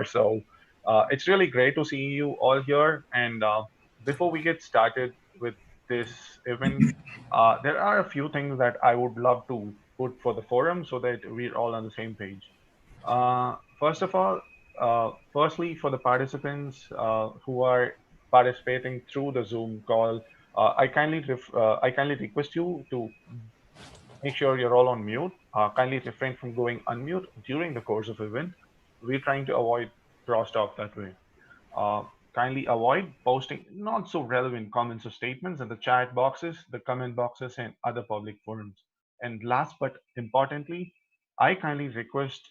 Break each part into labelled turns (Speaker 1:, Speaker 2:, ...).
Speaker 1: So it's really great to see you all here. And before we get started with this event, there are a few things that I would love to put for the forum so that we're all on the same page. First of all, firstly, for the participants who are participating through the Zoom call, I kindly request you to make sure you're all on mute. Kindly refrain from going unmute during the course of event. We're trying to avoid crosstalk that way. Uh, Kindly avoid posting not so relevant comments or statements in the chat boxes, the comment boxes, and other public forums. And last but importantly, I kindly request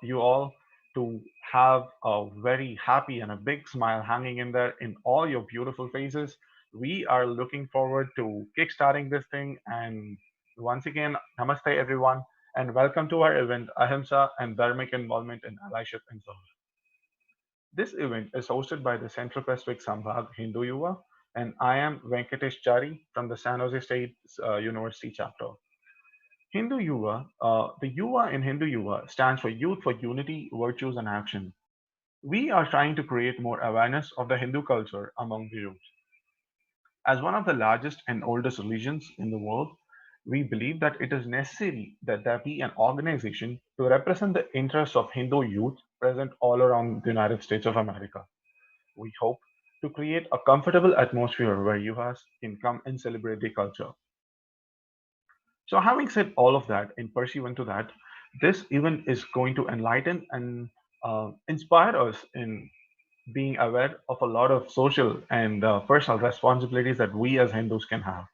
Speaker 1: you all to have a very happy and a big smile hanging in there in all your beautiful faces. We are looking forward to kickstarting this thing. And once again, namaste everyone, and welcome to our event, Ahimsa and Dharmic Involvement in Allyship and Service. This event is hosted by the Central Pacific Sambhag Hindu Yuva, and I am Venkatesh Chari from the San Jose State University chapter. Hindu Yuva, the Yuva in Hindu Yuva stands for Youth for Unity, Virtues, and Action. We are trying to create more awareness of the Hindu culture among the youth. As one of the largest and oldest religions in the world, we believe that it is necessary that there be an organization to represent the interests of Hindu youth present all around the United States of America. We hope to create a comfortable atmosphere where Yuhas can come and celebrate their culture. So, having said all of that, in pursuant to that, this event is going to enlighten and inspire us in being aware of a lot of social and personal responsibilities that we as Hindus can have.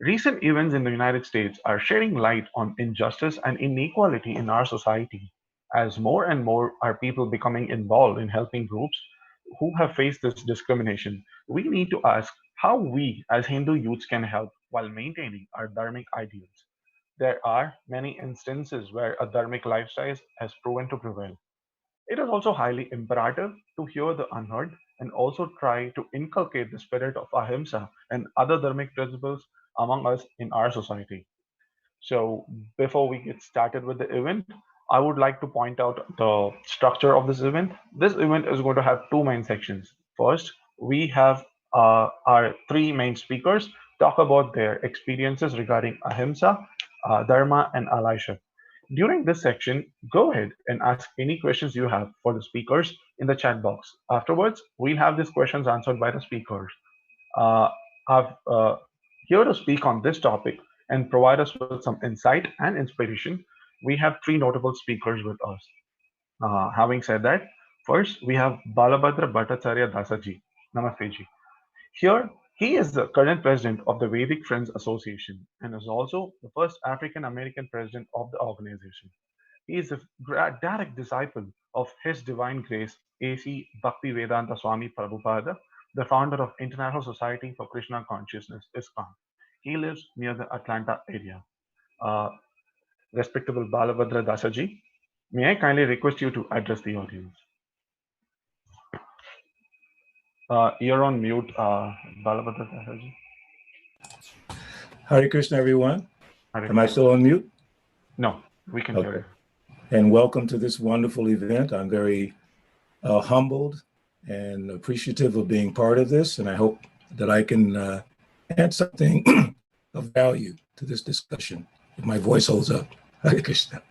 Speaker 1: Recent events in the United States are shedding light on injustice and inequality in our society, as more and more are people becoming involved in helping groups who have faced this discrimination. We need to ask how we as Hindu youths can help while maintaining our dharmic ideals. There are many instances where a dharmic lifestyle has proven to prevail. It is also highly imperative to hear the unheard and also try to inculcate the spirit of ahimsa and other dharmic principles among us in our society. So, before we get started with the event, I would like to point out the structure of this event. This event is going to have two main sections. First, we have our three main speakers talk about their experiences regarding ahimsa, dharma, and allyship. During this section, go ahead and ask any questions you have for the speakers in the chat box. Afterwards, we'll have these questions answered by the speakers. Uh, I've here to speak on this topic and provide us with some insight and inspiration. We have three notable speakers with us. Having said that, first we have Balabhadra Bhattacharya Dasaji. Namaste ji. Here, he is the current president of the Vedic Friends Association and is also the first African American president of the organization. He is a direct disciple of His Divine Grace A.C. Bhaktivedanta Swami Prabhupada, the founder of International Society for Krishna Consciousness, ISKCON. He lives near the Atlanta area. Uh, Respectable Balabhadra Dasaji, may I kindly request you to address the audience? You're on mute, Balabhadra Dasaji.
Speaker 2: Hare Krishna, everyone.
Speaker 1: Hare
Speaker 2: Am I
Speaker 1: Krishna.
Speaker 2: still on mute?
Speaker 1: No, we can hear you.
Speaker 2: And welcome to this wonderful event. I'm very humbled and appreciative of being part of this, and I hope that I can add something of value to this discussion if my voice holds up. Hare Krishna.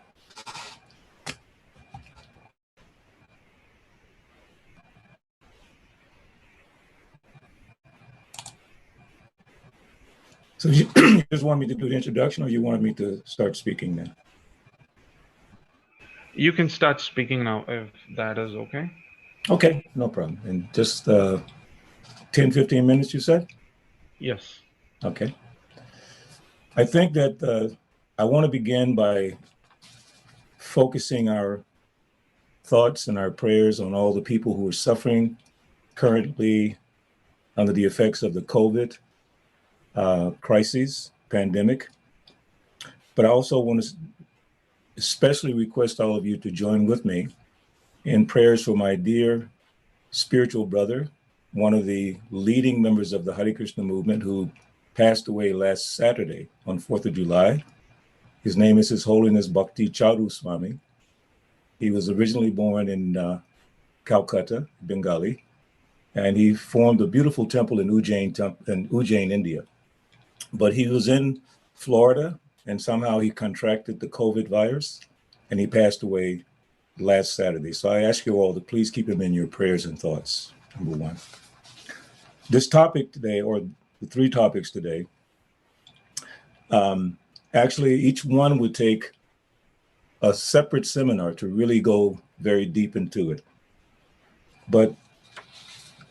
Speaker 2: So you just want me to do the introduction, or you want me to start speaking now?
Speaker 1: You can start speaking now if that is okay.
Speaker 2: Okay, no problem. In just 10, 15 minutes, you said?
Speaker 1: Yes.
Speaker 2: Okay. I think that I want to begin by focusing our thoughts and our prayers on all the people who are suffering currently under the effects of the COVID crisis, pandemic. But I also want to especially request all of you to join with me in prayers for my dear spiritual brother, one of the leading members of the Hare Krishna movement who passed away last Saturday on 4th of July. His name is His Holiness Bhakti Charu Swami. He was originally born in Calcutta, Bengali, and he formed a beautiful temple in Ujjain, India. But he was in Florida, and somehow he contracted the COVID virus, and he passed away last Saturday. So I ask you all to please keep him in your prayers and thoughts, number one. This topic today, or the three topics today, actually each one would take a separate seminar to really go very deep into it. But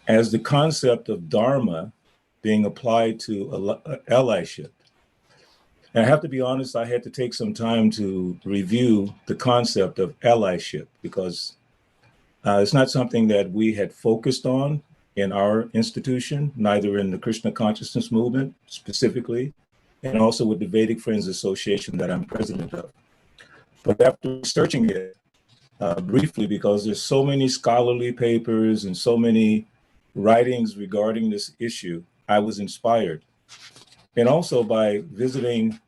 Speaker 2: as the concept of Dharma being applied to allyship, and I have to be honest, I had to take some time to review the concept of allyship because it's not something that we had focused on in our institution, neither in the Krishna consciousness movement specifically, and also with the Vedic Friends Association that I'm president of. But after researching it briefly, because there's so many scholarly papers and so many writings regarding this issue, I was inspired. And also by visiting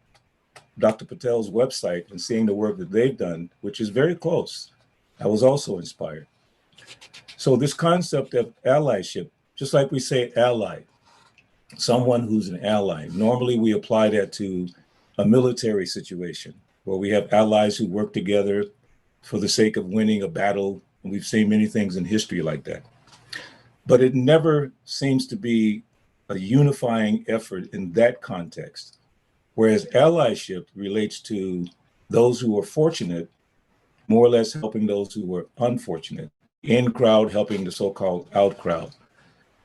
Speaker 2: Dr. Patel's website and seeing the work that they've done, which is very close, I was also inspired. So this concept of allyship, just like we say ally, someone who's an ally, normally we apply that to a military situation where we have allies who work together for the sake of winning a battle. And we've seen many things in history like that. But it never seems to be a unifying effort in that context. Whereas allyship relates to those who are fortunate, more or less helping those who were unfortunate. In crowd helping the so-called out crowd.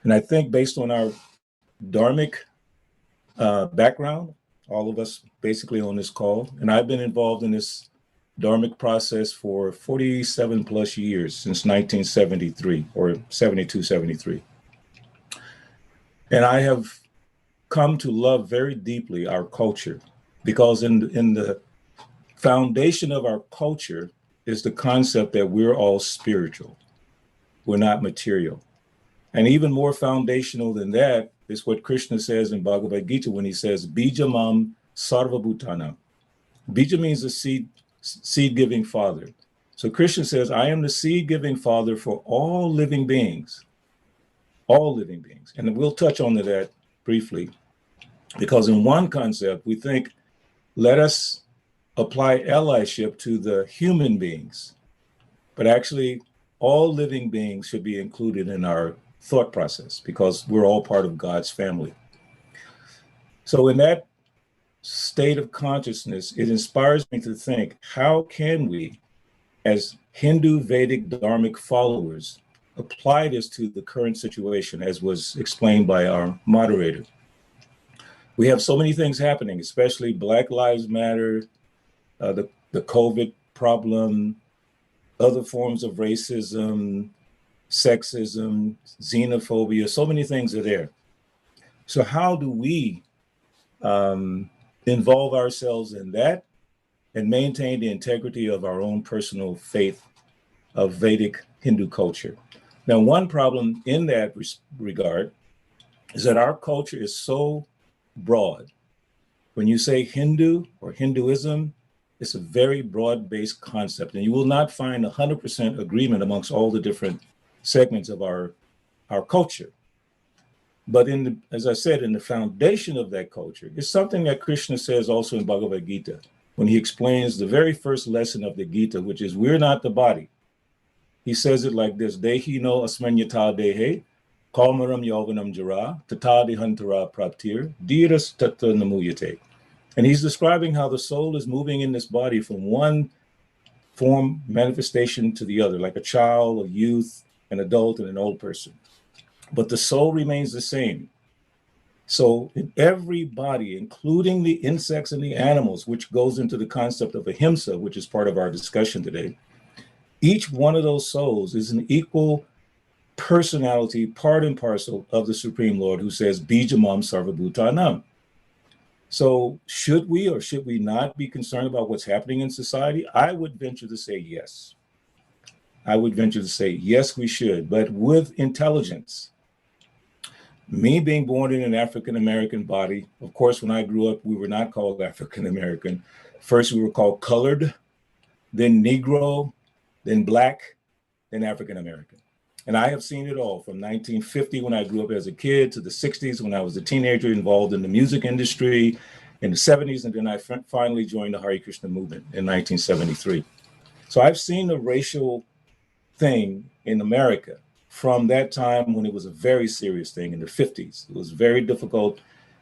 Speaker 2: And I think based on our Darmic background, all of us basically on this call, and I've been involved in this Dharmic process for 47 plus years, since 1973 or 72, 73. And I have come to love very deeply our culture because in the foundation of our culture is the concept that we're all spiritual. We're not material. And even more foundational than that is what Krishna says in Bhagavad Gita when he says, Bijamam sarva bhutana. Bija means a seed-giving father. So Krishna says, I am the seed-giving father for all living beings. All living beings. And we'll touch on that briefly. Because in one concept, we think, let us apply allyship to the human beings. But actually, all living beings should be included in our thought process because we're all part of God's family. So in that state of consciousness, it inspires me to think, how can we, as Hindu Vedic Dharmic followers, apply this to the current situation, as was explained by our moderator? We have so many things happening, especially Black Lives Matter, the COVID problem, other forms of racism, sexism, xenophobia, so many things are there. So how do we involve ourselves in that and maintain the integrity of our own personal faith of Vedic Hindu culture? Now, one problem in that regard is that our culture is so broad. When you say Hindu or Hinduism, it's a very broad-based concept, and you will not find 100% agreement amongst all the different segments of our culture. But as I said, in the foundation of that culture is something that Krishna says also in Bhagavad Gita, when he explains the very first lesson of the Gita, which is we're not the body. He says it like this, Dehi no asmanyata dehe, kalmaram yoganam jara, tata dehantara praptir, dhiras tatta namuyate. And he's describing how the soul is moving in this body from one form manifestation to the other, like a child, a youth, an adult, and an old person. But the soul remains the same. So in every body, including the insects and the animals, which goes into the concept of Ahimsa, which is part of our discussion today, each one of those souls is an equal personality, part and parcel of the Supreme Lord, who says, Bijamam sarvabhutanam. So should we or should we not be concerned about what's happening in society? I would venture to say yes. I would venture to say, yes, we should, but with intelligence. Me being born in an African-American body, of course, when I grew up, we were not called African-American. First, we were called colored, then Negro, then Black, then African American. And I have seen it all from 1950 when I grew up as a kid to the 60s when I was a teenager involved in the music industry, in the 70s, and then I finally joined the Hare Krishna movement in 1973. So I've seen the racial thing in America from that time when it was a very serious thing in the 50s. It was very difficult.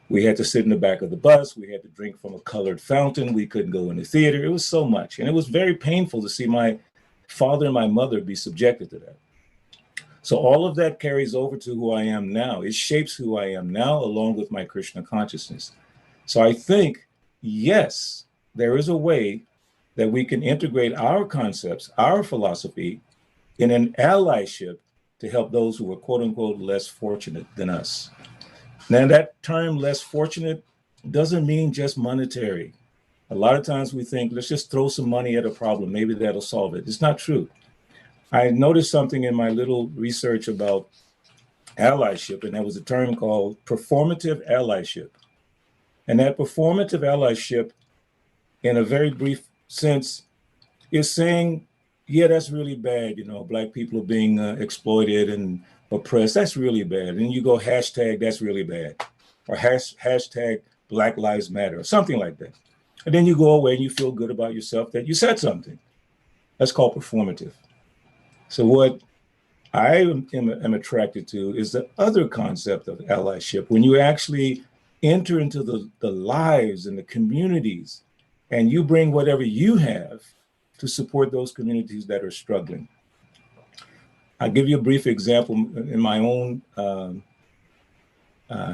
Speaker 2: We had to sit in the back of the bus. We had to drink from a colored fountain. We couldn't go in the theater. It was so much. And it was very painful to see my father and my mother be subjected to that. So all of that carries over to who I am now. It shapes who I am now, along with my Krishna consciousness. So I think, yes, there is a way that we can integrate our concepts, our philosophy, in an allyship to help those who are, quote unquote, less fortunate than us. Now, that term less fortunate doesn't mean just monetary. A lot of times we think, let's just throw some money at a problem. Maybe that'll solve it. It's not true. I noticed something in my little research about allyship, and that was a term called performative allyship. And that performative allyship, in a very brief sense, is saying, yeah, that's really bad. You know, Black people are being exploited and oppressed. That's really bad. And you go hashtag, that's really bad. Or hashtag Black Lives Matter, or something like that. And then you go away and you feel good about yourself that you said something. That's called performative. So what I am attracted to is the other concept of allyship, when you actually enter into the lives and the communities, and you bring whatever you have to support those communities that are struggling. I'll give you a brief example in my own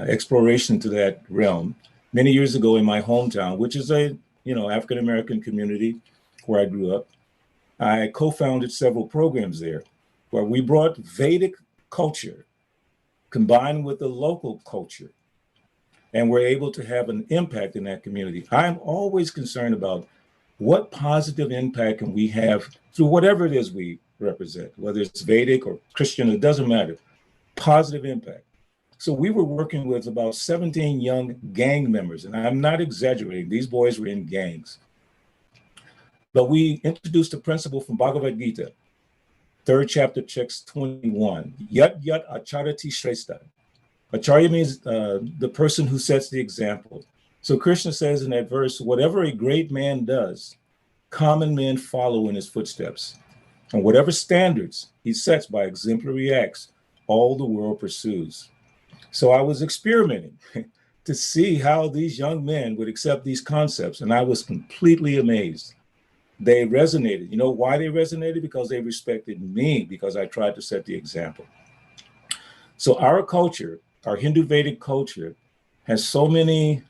Speaker 2: exploration to that realm. Many years ago in my hometown, which is a African-American community where I grew up, I co-founded several programs there where we brought Vedic culture combined with the local culture, and we're able to have an impact in that community. I'm always concerned about what positive impact can we have through whatever it is we represent, whether it's Vedic or Christian, it doesn't matter, positive impact. So we were working with about 17 young gang members, and I'm not exaggerating, these boys were in gangs. But we introduced a principle from Bhagavad Gita, 3rd chapter, text 21, Yat Yat Acharati Shrestha. Acharya means the person who sets the example. So Krishna says in that verse, whatever a great man does, common men follow in his footsteps. And whatever standards he sets by exemplary acts, all the world pursues. So I was experimenting to see how these young men would accept these concepts, and I was completely amazed. They resonated. You know why they resonated? Because they respected me, because I tried to set the example. So our culture, our Hindu Vedic culture, has so many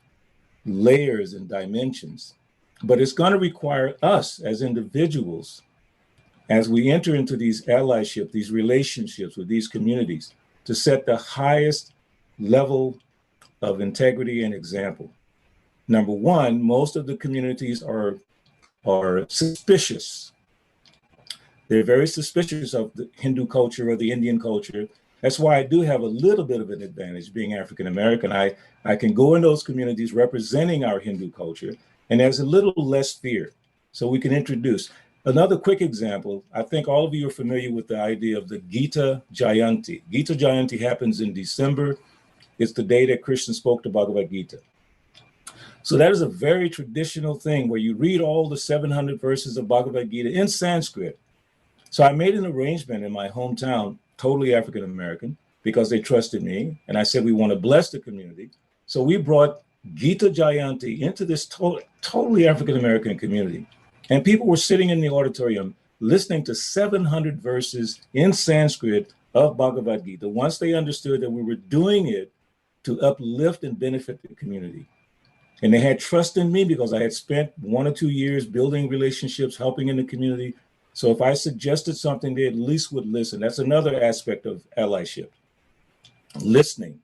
Speaker 2: layers and dimensions, but it's going to require us as individuals, as we enter into these allyship, these relationships with these communities, to set the highest level of integrity and example. Number one, most of the communities are suspicious. They're very suspicious of the Hindu culture or the Indian culture. That's why I do have a little bit of an advantage being African American. I can go in those communities representing our Hindu culture, and there's a little less fear. So we can introduce. Another quick example, I think all of you are familiar with the idea of the Gita Jayanti. Gita Jayanti happens in December. It's the day that Krishna spoke the Bhagavad Gita. So that is a very traditional thing where you read all the 700 verses of Bhagavad Gita in Sanskrit. So I made an arrangement in my hometown, totally African American, because they trusted me. And I said, we want to bless the community. So we brought Gita Jayanti into this totally African American community. And people were sitting in the auditorium listening to 700 verses in Sanskrit of Bhagavad Gita once they understood that we were doing it to uplift and benefit the community. And they had trust in me because I had spent 1 or 2 years building relationships, helping in the community. So if I suggested something, they at least would listen. That's another aspect of allyship, listening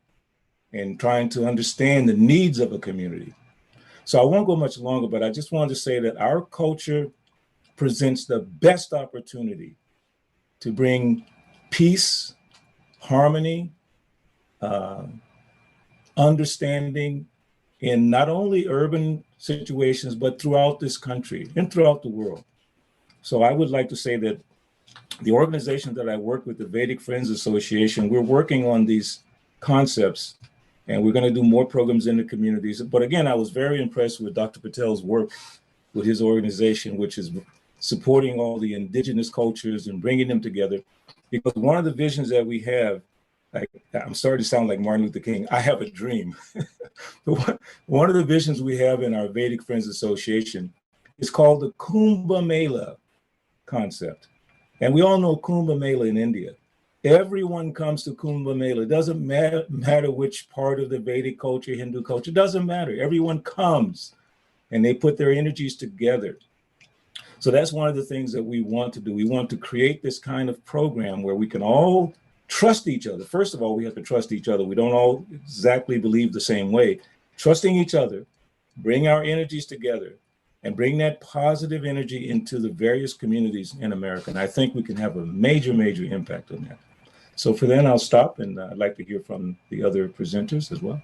Speaker 2: and trying to understand the needs of a community. So I won't go much longer, but I just wanted to say that our culture presents the best opportunity to bring peace, harmony, understanding in not only urban situations, but throughout this country and throughout the world. So I would like to say that the organization that I work with, the Vedic Friends Association, we're working on these concepts, and we're going to do more programs in the communities. But again, I was very impressed with Dr. Patel's work with his organization, which is supporting all the indigenous cultures and bringing them together. Because one of the visions that we have, I'm starting to sound like Martin Luther King, I have a dream. One of the visions we have in our Vedic Friends Association is called the Kumba Mela concept. And we all know Kumbh Mela in India. Everyone comes to Kumbh Mela. It doesn't matter which part of the Vedic culture, Hindu culture, it doesn't matter. Everyone comes and they put their energies together. So that's one of the things that we want to do. We want to create this kind of program where we can all trust each other. First of all, we have to trust each other. We don't all exactly believe the same way. Trusting each other, bring our energies together, and bring that positive energy into the various communities in America. And I think we can have a major, major impact on that. So for then, I'll stop, and I'd like to hear from the other presenters as well.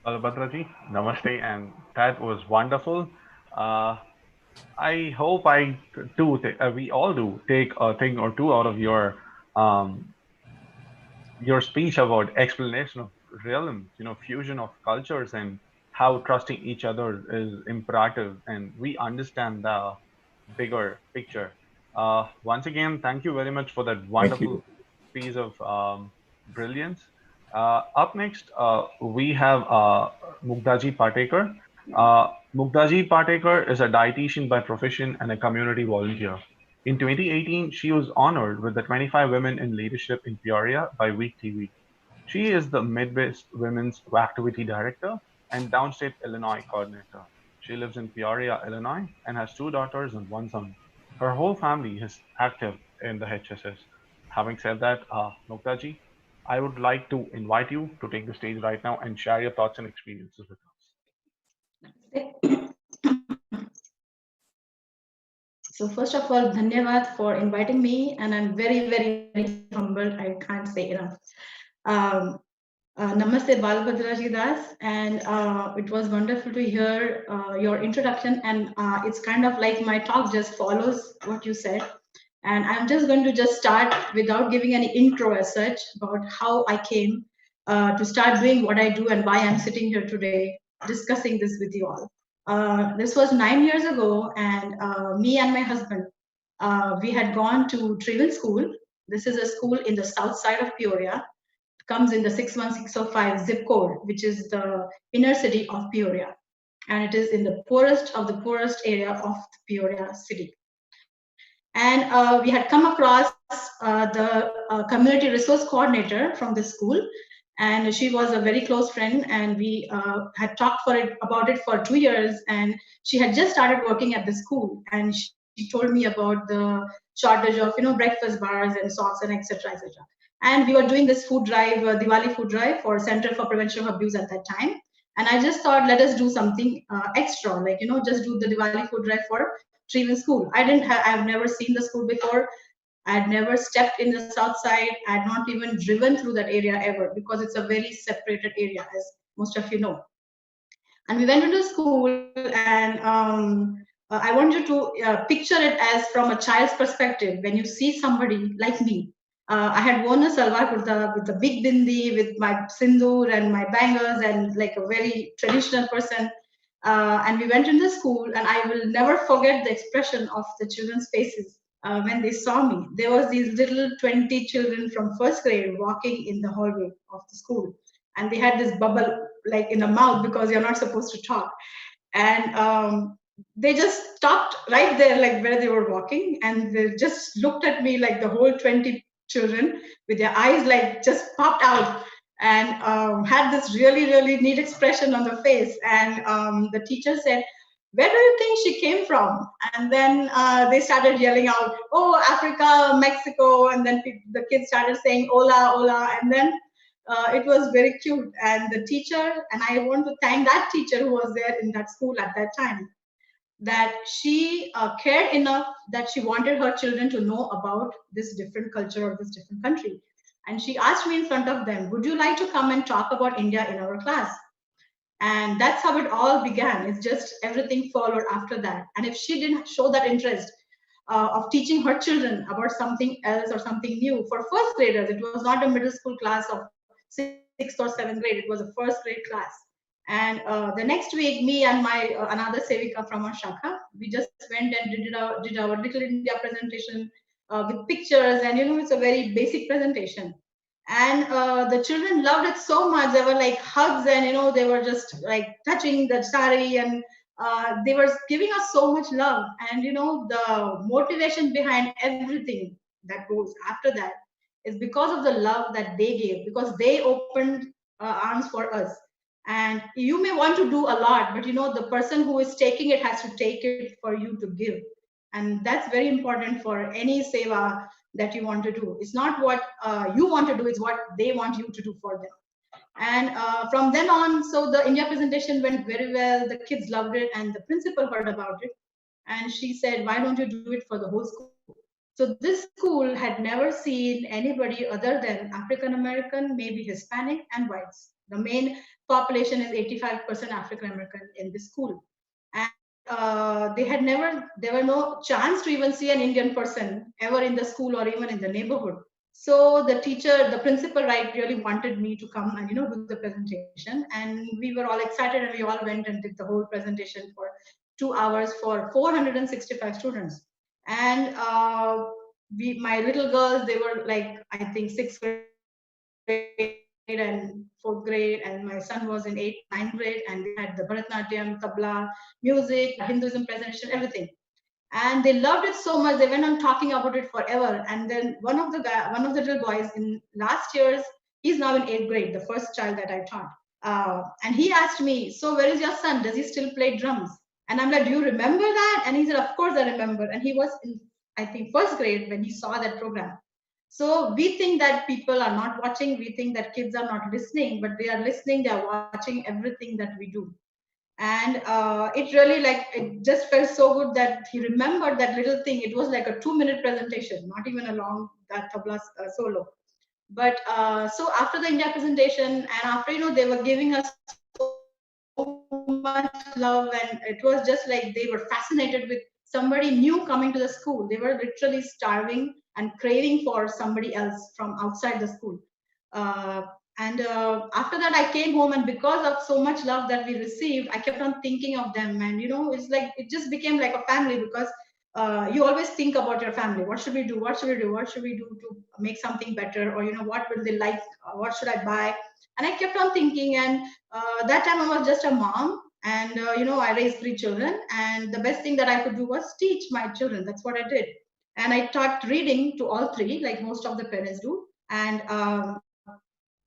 Speaker 1: Balabhadra ji, namaste, and that was wonderful. I hope we all do take a thing or two out of your speech about explanation of realms, fusion of cultures, and how trusting each other is imperative, and we understand the bigger picture. Once again, thank you very much for that wonderful piece of brilliance. Up next, we have Mugdha Ji Pattekar. Mugdha Ji Pattekar is a dietitian by profession and a community volunteer. In 2018, she was honored with the 25 Women in Leadership in Peoria by Week TV. She is the Midwest Women's Activity Director and Downstate Illinois Coordinator. She lives in Peoria, Illinois, and has 2 daughters and 1 son. Her whole family is active in the HSS. Having said that, Mugdha Ji, I would like to invite you to take the stage right now and share your thoughts and experiences with us.
Speaker 3: So first of all, dhanyavad for inviting me, and I'm very, very, very humbled. I can't say enough. Namaste, Balabhadra ji Das, and it was wonderful to hear your introduction, and it's kind of like my talk just follows what you said. And I'm just going to just start without giving any intro as such about how I came to start doing what I do and why I'm sitting here today discussing this with you all. This was 9 years ago, and me and my husband, we had gone to Trivial School. This is a school in the south side of Peoria. It comes in the 61605 zip code, which is the inner city of Peoria. And it is in the poorest of the poorest area of the Peoria city. And we had come across the community resource coordinator from the school, and she was a very close friend, and we had talked about it for 2 years, and she had just started working at the school, and she told me about the shortage of breakfast bars and socks and etc. etc. And we were doing this food drive, Diwali food drive for Center for Prevention of Abuse at that time. And I just thought, let us do something extra, like just do the Diwali food drive for Trivial School. I've never seen the school before. I had never stepped in the south side. I had not even driven through that area ever, because it's a very separated area, as most of you know. And we went into school, and I want you to picture it as from a child's perspective. When you see somebody like me, I had worn a salwar kurta with a big bindi, with my sindoor and my bangles, and like a very traditional person. And we went into school, and I will never forget the expression of the children's faces when they saw me. There was these little 20 children from first grade walking in the hallway of the school, and they had this bubble like in the mouth, because you're not supposed to talk. And they just stopped right there, like where they were walking, and they just looked at me, like the whole 20 children, with their eyes like just popped out, and had this really, really neat expression on the face. And the teacher said, "Where do you think she came from?" And then they started yelling out, "Oh, Africa, Mexico." And then the kids started saying, "Hola, hola." And then it was very cute. And the teacher, and I want to thank that teacher who was there in that school at that time, that she cared enough that she wanted her children to know about this different culture or this different country. And she asked me in front of them, "Would you like to come and talk about India in our class?" And that's how it all began. It's just everything followed after that. And if she didn't show that interest of teaching her children about something else or something new, for first graders, it was not a middle school class of 6th or 7th grade, it was a first grade class. And the next week, me and my another Sevika from our Shakha, we just went and did our Little India presentation with pictures, and it's a very basic presentation. And the children loved it so much. They were like hugs, and they were just like touching the sari, and they were giving us so much love. And the motivation behind everything that goes after that is because of the love that they gave, because they opened arms for us. And you may want to do a lot, but the person who is taking it has to take it for you to give. And that's very important for any seva that you want to do. It's not what you want to do, it's what they want you to do for them. And from then on, so the India presentation went very well. The kids loved it, and the principal heard about it. And she said, why don't you do it for the whole school? So this school had never seen anybody other than African American, maybe Hispanic, and whites. The main population is 85% African American in this school. And there were no chance to even see an Indian person ever in the school or even in the neighborhood. So the principal, right, really wanted me to come and do the presentation, and we were all excited, and we all went and did the whole presentation for 2 hours for 465 students. And my little girls, they were like, I think 6th grade and 4th grade, and my son was in 8th, 9th grade, and we had the Bharatanatyam, tabla, music, Hinduism presentation, everything. And they loved it so much, they went on talking about it forever. And then one of the little boys in last year's, he's now in 8th grade, the first child that I taught. And he asked me, so where is your son? Does he still play drums? And I'm like, do you remember that? And he said, of course I remember. And he was in, I think, first grade when he saw that program. So we think that people are not watching, we think that kids are not listening, but they are listening, they are watching everything that we do. And it really, like, it just felt so good that he remembered that little thing. It was like a 2-minute presentation, not even a long that tabla solo. But so after the India presentation, and after they were giving us so much love, and it was just like they were fascinated with somebody new coming to the school. They were literally starving and craving for somebody else from outside the school. uh, and after that, I came home, and because of so much love that we received, I kept on thinking of them. And it's like it just became like a family, because you always think about your family. What should we do? What should we do? What should we do to make something better? Or what will they like? What should I buy? And I kept on thinking. And that time I was just a mom, and I raised 3 children, and the best thing that I could do was teach my children. That's what I did. And I taught reading to all three, like most of the parents do. And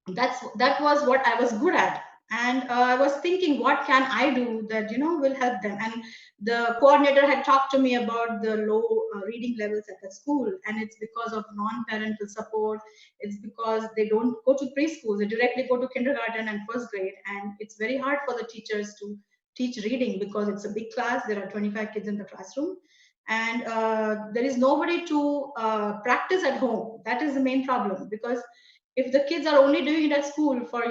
Speaker 3: that was what I was good at. And I was thinking, what can I do that will help them? And the coordinator had talked to me about the low reading levels at the school, and it's because of non-parental support. It's because they don't go to preschool, they directly go to kindergarten and first grade, and it's very hard for the teachers to teach reading because it's a big class. There are 25 kids in the classroom, and there is nobody to practice at home. That is the main problem, because if the kids are only doing it at school for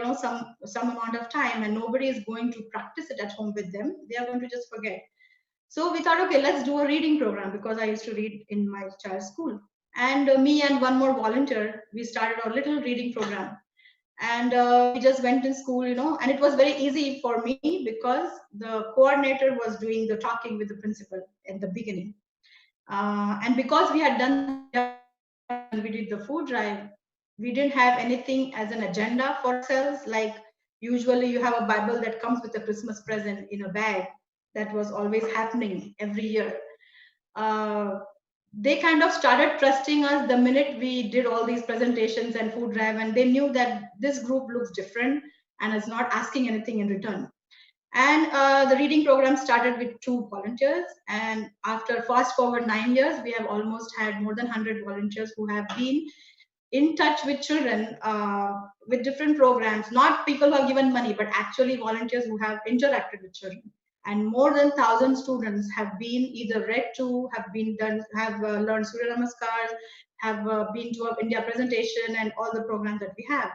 Speaker 3: some amount of time, and nobody is going to practice it at home with them, they are going to just forget. So we thought, okay, let's do a reading program, because I used to read in my child's school. And me and one more volunteer, we started our little reading program. And we just went in school, and it was very easy for me because the coordinator was doing the talking with the principal in the beginning. And because we had done the India presentation and we did the food drive, we didn't have anything as an agenda for ourselves. Like usually you have a Bible that comes with a Christmas present in a bag. That was always happening every year. They kind of started trusting us the minute we did all these presentations and food drive, and they knew that this group looks different and is not asking anything in return. And the reading program started with 2 volunteers. And after fast forward 9 years, we have almost had more than 100 volunteers who have been in touch with children with different programs, not people who have given money, but actually volunteers who have interacted with children. And more than 1,000 students have been either read to, have learned Surya Namaskar, have been to an India presentation, and all the programs that we have.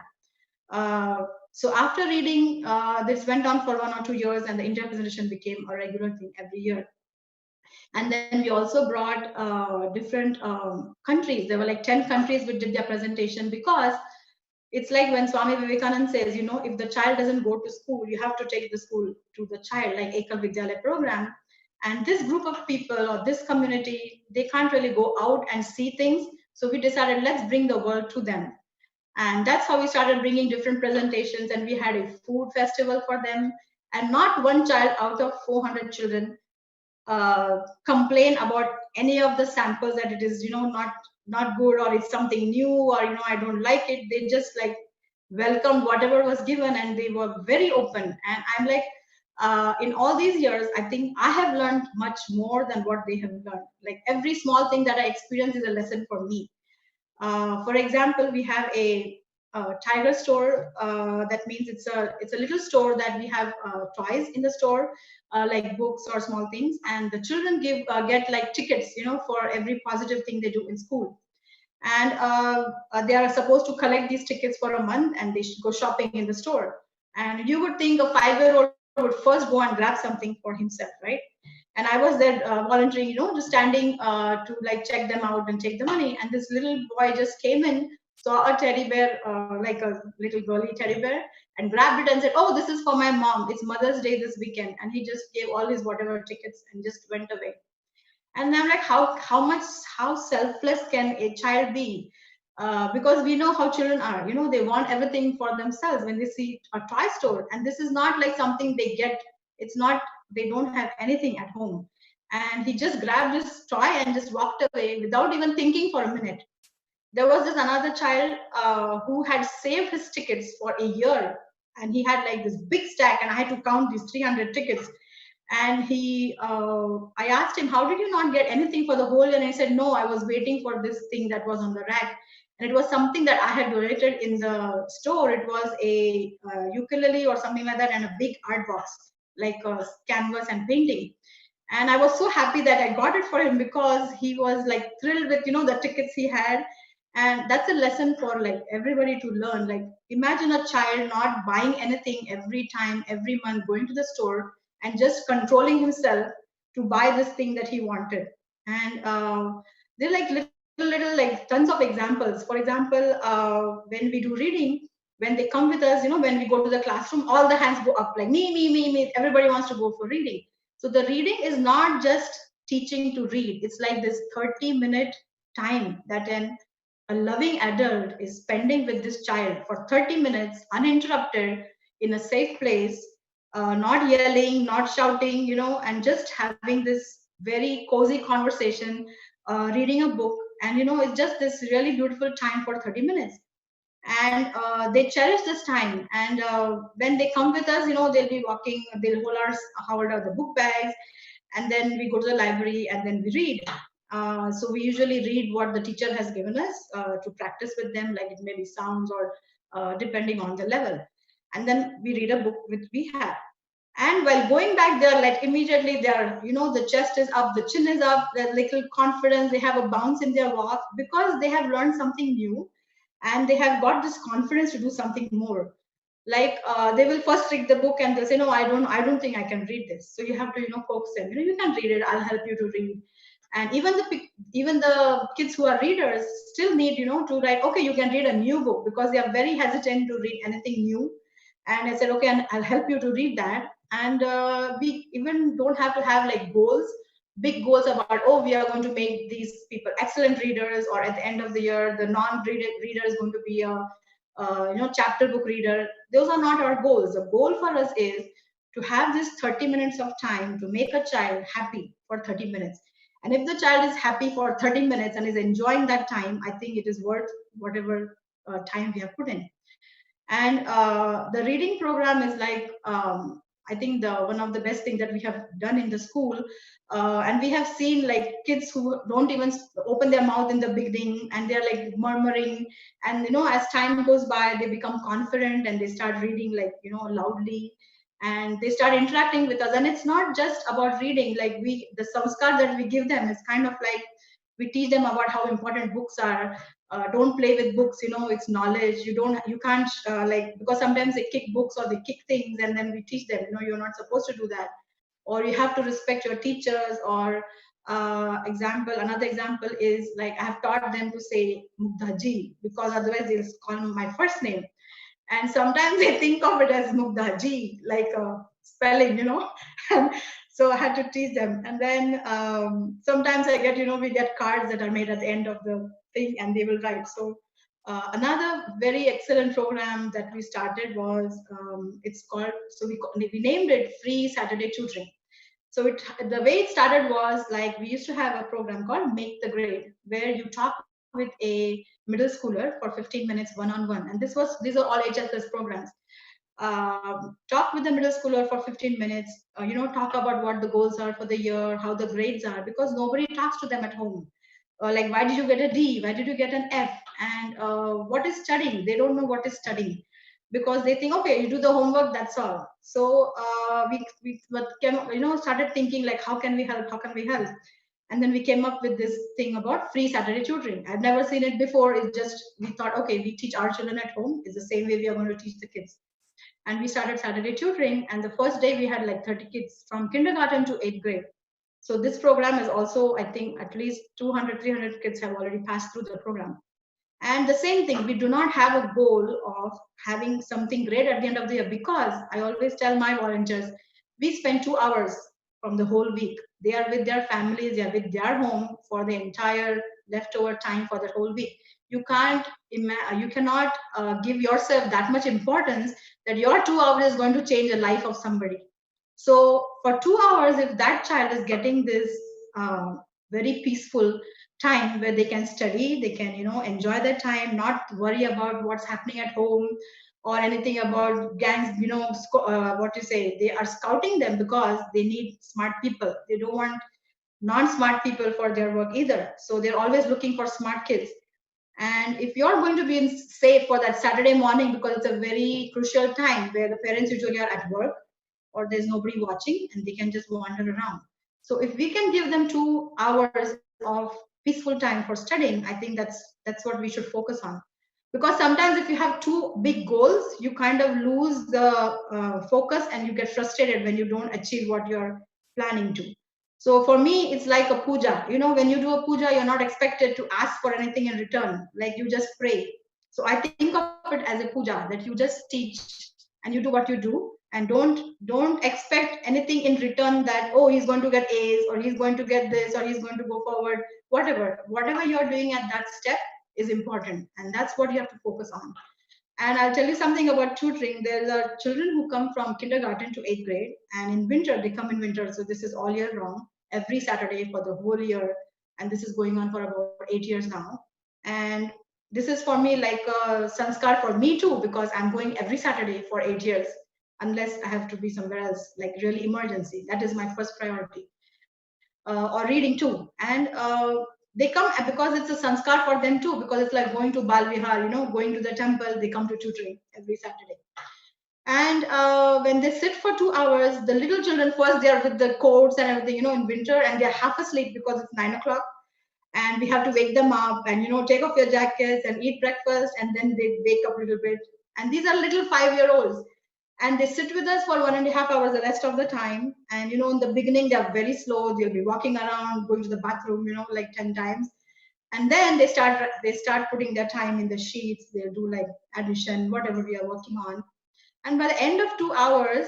Speaker 3: So after reading, this went on for 1 or 2 years, and the India presentation became a regular thing every year. And then we also brought different countries. There were like 10 countries which did their presentation, because it's like when Swami Vivekananda says, you know, if the child doesn't go to school, you have to take the school to the child, like Ekal Vidyalaya program. And this group of people or this community, they can't really go out and see things. So we decided, let's bring the world to them. And that's how we started bringing different presentations. And we had a food festival for them. And not one child out of 400 children complain about any of the samples that it is, you know, not good, or it's something new, or, you know, I don't like it. They just like welcomed whatever was given, and they were very open. And I'm like, in all these years, I think I have learned much more than what they have learned. Like every small thing that I experience is a lesson for me. For example, we have a tiger store. That means it's a little store that we have toys in the store, like books or small things, and the children get like tickets, you know, for every positive thing they do in school. And they are supposed to collect these tickets for a month, and they should go shopping in the store. And you would think a 5-year-old would first go and grab something for himself, right? And I was there volunteering, you know, just standing to like check them out and take the money. And this little boy just came in, saw a teddy bear, like a little girly teddy bear, and grabbed it and said, "Oh, this is for my mom. It's Mother's Day this weekend." And he just gave all his whatever tickets and just went away. And I'm like, how selfless can a child be? Because we know how children are. You know, they want everything for themselves when they see a toy store, and this is not like something they get. It's not, they don't have anything at home. And he just grabbed his toy and just walked away without even thinking for a minute. There was this another child who had saved his tickets for a year, and he had like this big stack, and I had to count these 300 tickets. And I asked him, how did you not get anything for the whole year? And he said, no, I was waiting for this thing that was on the rack. And it was something that I had donated in the store. It was a ukulele or something like that, and a big art box, like canvas and painting. And I was so happy that I got it for him, because he was like thrilled with, you know, the tickets he had. And that's a lesson for like everybody to learn. Like, imagine a child not buying anything every time, every month, going to the store and just controlling himself to buy this thing that he wanted. And they're like little like tons of examples. For example, when we do reading, when they come with us, you know, when we go to the classroom, all the hands go up, like me. Everybody wants to go for reading. So the reading is not just teaching to read. It's like this 30-minute time that a loving adult is spending with this child for 30 minutes uninterrupted, in a safe place, not yelling, not shouting, you know, and just having this very cozy conversation, reading a book. And, you know, it's just this really beautiful time for 30 minutes. And they cherish this time. And when they come with us, you know, they'll be walking, they'll hold out the book bags, and then we go to the library and then we read. So we usually read what the teacher has given us to practice with them, like it may be sounds or depending on the level. And then we read a book which we have. And while going back there, like immediately they're, you know, the chest is up, the chin is up, there's little confidence, they have a bounce in their walk, because they have learned something new, and they have got this confidence to do something more. Like they will first read the book and they'll say, no, I don't think I can read this. So you have to, you know, coax them, you know, you can read it, I'll help you to read. And even the kids who are readers still need, you know, to write, okay, you can read a new book, because they are very hesitant to read anything new. And I said, okay, and I'll help you to read that. And we even don't have to have like goals, big goals about, oh, we are going to make these people excellent readers, or at the end of the year the non-reader is going to be a you know, chapter book reader. Those are not our goals. The goal for us is to have this 30 minutes of time to make a child happy for 30 minutes. And if the child is happy for 30 minutes and is enjoying that time, I think it is worth whatever time we have put in. And the reading program is like, I think the one of the best things that we have done in the school. And we have seen like kids who don't even open their mouth in the beginning, and they're like murmuring. And, you know, as time goes by, they become confident and they start reading, like, you know, loudly. And they start interacting with us. And it's not just about reading. Like the samskar that we give them is kind of like, We teach them about how important books are. Don't play with books, it's knowledge. You can't because sometimes they kick books or they kick things, and then we teach them, you're not supposed to do that, or you have to respect your teachers. Or another example is like I have taught them to say Mugdha Ji, because otherwise they'll call me my first name. And sometimes they think of it as Mugdha Ji, like spelling, And so I had to teach them. And then sometimes I get, we get cards that are made at the end of the thing, and they will write. So another very excellent program that we started was, it's called, so we named it Free Saturday Tutoring. So the way it started was like, we used to have a program called Make the Grade, where you talk with a middle schooler for 15 minutes one-on-one. And these are all HSS programs. Talk with the middle schooler for 15 minutes, talk about what the goals are for the year, how the grades are, because nobody talks to them at home. Like, why did you get a D? Why did you get an F? And what is studying? They don't know what is studying, because they think, okay, you do the homework, that's all. So we started thinking like, how can we help? How can we help? And then we came up with this thing about free Saturday tutoring. I've never seen it before. It's just, we thought, okay, we teach our children at home. It's the same way we are going to teach the kids. And we started Saturday tutoring. And the first day we had like 30 kids from kindergarten to 8th grade. So this program is also, I think, at least 200, 300 kids have already passed through the program. And the same thing, we do not have a goal of having something great at the end of the year, because I always tell my volunteers, we spend 2 hours from the whole week. They are with their families, they are with their home for the entire leftover time for the whole week. You cannot give yourself that much importance that your 2 hours is going to change the life of somebody. So for 2 hours, if that child is getting this very peaceful time where they can study, they can enjoy their time, not worry about what's happening at home or anything about gangs, they are scouting them because they need smart people. They don't want non-smart people for their work either. So they're always looking for smart kids. And if you're going to be safe for that Saturday morning, because it's a very crucial time where the parents usually are at work or there's nobody watching and they can just wander around. So if we can give them 2 hours of peaceful time for studying, I think that's what we should focus on. Because sometimes if you have too big goals, you kind of lose the focus and you get frustrated when you don't achieve what you're planning to. So for me, it's like a puja. When you do a puja, you're not expected to ask for anything in return. Like, you just pray. So I think of it as a puja, that you just teach and you do what you do, and don't expect anything in return, that, oh, he's going to get A's or he's going to get this or he's going to go forward. Whatever you're doing at that step is important, and that's what you have to focus on. And I'll tell you something about tutoring. There are children who come from kindergarten to 8th grade, and in winter, they come in winter. So this is all year long, every Saturday for the whole year. And this is going on for about 8 years now. And this is for me like a sanskar for me too, because I'm going every Saturday for 8 years, unless I have to be somewhere else, like really emergency. That is my first priority. Or reading too. And they come because it's a sanskar for them too, because it's like going to Bal Vihar, going to the temple, they come to tutoring every Saturday. And when they sit for 2 hours, the little children, first they are with the coats and everything, in winter, and they're half asleep because it's 9 o'clock. And we have to wake them up and, take off your jackets and eat breakfast, and then they wake up a little bit. And these are little 5-year-olds. And they sit with us for 1.5 hours the rest of the time. And, in the beginning, they're very slow. They'll be walking around, going to the bathroom, like 10 times. And then they start putting their time in the sheets. They'll do like addition, whatever we are working on. And by the end of 2 hours,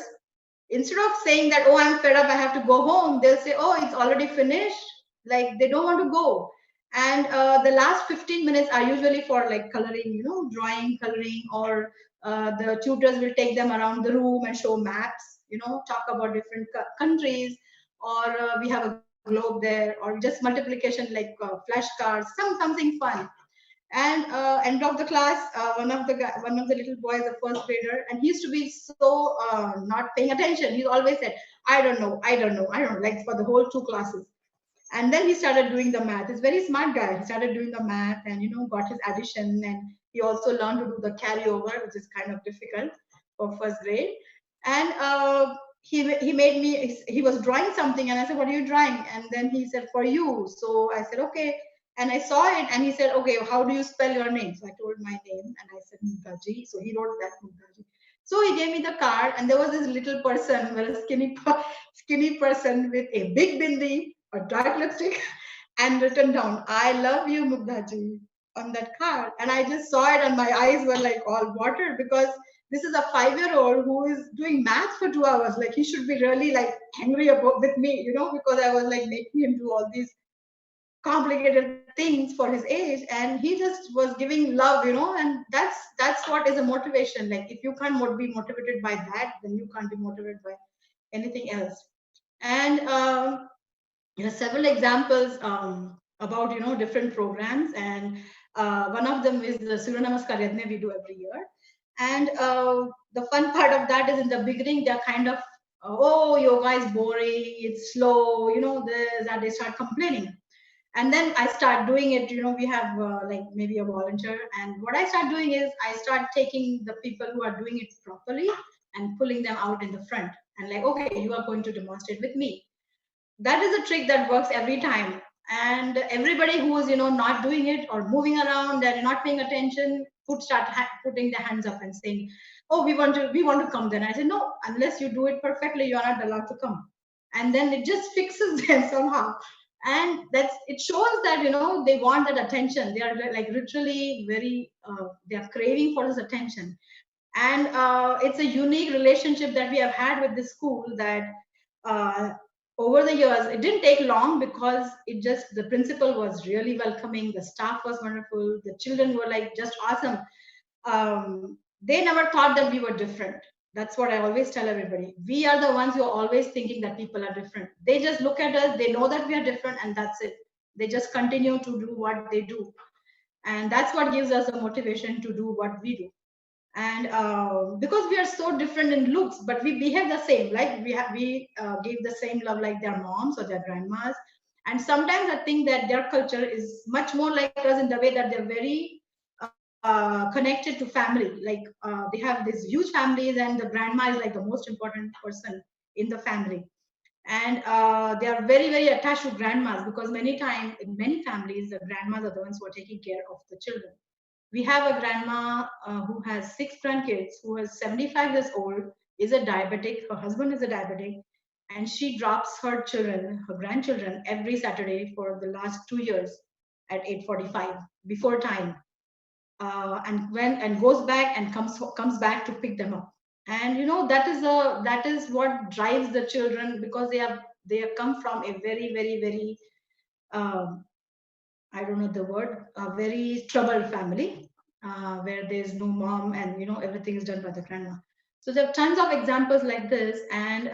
Speaker 3: instead of saying that, oh, I'm fed up, I have to go home, they'll say, oh, it's already finished. Like, they don't want to go. And the last 15 minutes are usually for like coloring, drawing, coloring, or the tutors will take them around the room and show maps, talk about different countries, or we have a globe there, or just multiplication like flashcards, something fun. And end of the class, one of the little boys, a first grader, and he used to be so not paying attention. He always said, I don't know, like for the whole 2 classes. And then he started doing the math. He's a very smart guy. He started doing the math and, got his addition. And he also learned to do the carryover, which is kind of difficult for first grade. And he made me, he was drawing something. And I said, what are you drawing? And then he said, for you. So I said, okay. And I saw it, and he said, okay, how do you spell your name? So I told my name, and I said Mugdha Ji. So he wrote that Mugdha Ji. So he gave me the card, and there was this little person, a skinny person with a big bindi, a dark lipstick, and written down, I love you, Mugdha Ji, on that card. And I just saw it, and my eyes were like all watered, because this is a 5-year-old who is doing math for 2 hours. Like, he should be really like angry about with me, because I was like making him do all these complicated things for his age, and he just was giving love, and that's what is a motivation. Like, if you can't be motivated by that, then you can't be motivated by anything else. And there are several examples about different programs, and one of them is the Surya Namaskar Yajna we do every year. And the fun part of that is, in the beginning they're kind of, oh, yoga is boring, it's slow, that they start complaining. And then I start doing it, we have like maybe a volunteer, and what I start doing is I start taking the people who are doing it properly and pulling them out in the front, and like, okay, you are going to demonstrate with me. That is a trick that works every time. And everybody who is not doing it or moving around and not paying attention would start putting their hands up and saying, oh, we want to come. Then I said, no, unless you do it perfectly, you are not allowed to come. And then it just fixes them somehow. And it shows that they want that attention. They are like literally very they are craving for this attention. And it's a unique relationship that we have had with this school, that uh, over the years, it didn't take long, because the principal was really welcoming, the staff was wonderful, the children were like just awesome. They never thought that we were different. That's what I always tell everybody. We are the ones who are always thinking that people are different. They just look at us, they know that we are different, and that's it. They just continue to do what they do. And that's what gives us the motivation to do what we do. And because we are so different in looks, but we behave the same, like we give the same love like their moms or their grandmas. And sometimes I think that their culture is much more like us, in the way that they're very connected to family. Like they have these huge families, and the grandma is like the most important person in the family. And they are very, very attached to grandmas, because many times in many families, the grandmas are the ones who are taking care of the children. We have a grandma who has 6 grandkids, who is 75 years old, is a diabetic. Her husband is a diabetic, and she drops her children, her grandchildren, every Saturday for the last 2 years at 8:45 before time, and goes back and comes back to pick them up. And that is what drives the children, because they have come from a very, very, very um, I don't know the word, a very troubled family, where there's no mom, and everything is done by the grandma. So there are tons of examples like this. And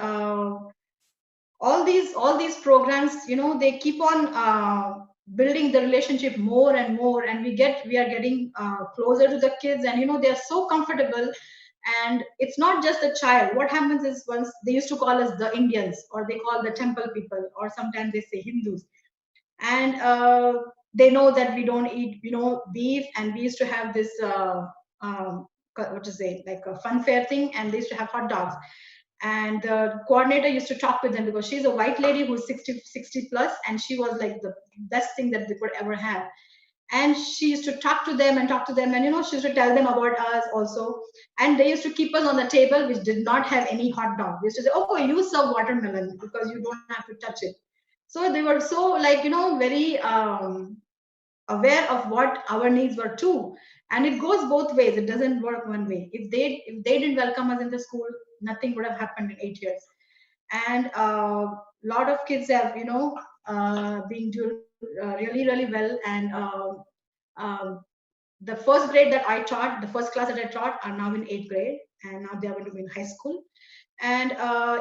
Speaker 3: all these programs, they keep on building the relationship more and more, and we are getting closer to the kids, and they're so comfortable. And it's not just the child. What happens is, once they used to call us the Indians, or they call the temple people, or sometimes they say Hindus. And they know that we don't eat beef, and we used to have this what to say, like a fun fair thing, and they used to have hot dogs. And the coordinator used to talk with them, because she's a white lady who's 60 plus, and she was like the best thing that they could ever have. And she used to talk to them, and she used to tell them about us also. And they used to keep us on the table which did not have any hot dog. They used to say, oh, you serve watermelon because you don't have to touch it. So they were so, like, very aware of what our needs were too. And it goes both ways. It doesn't work one way. If they didn't welcome us in the school, nothing would have happened in 8 years. And a lot of kids have been doing really, really well. And um, the first grade that I taught, the first class that I taught, are now in 8th grade, and now they are going to be in high school. And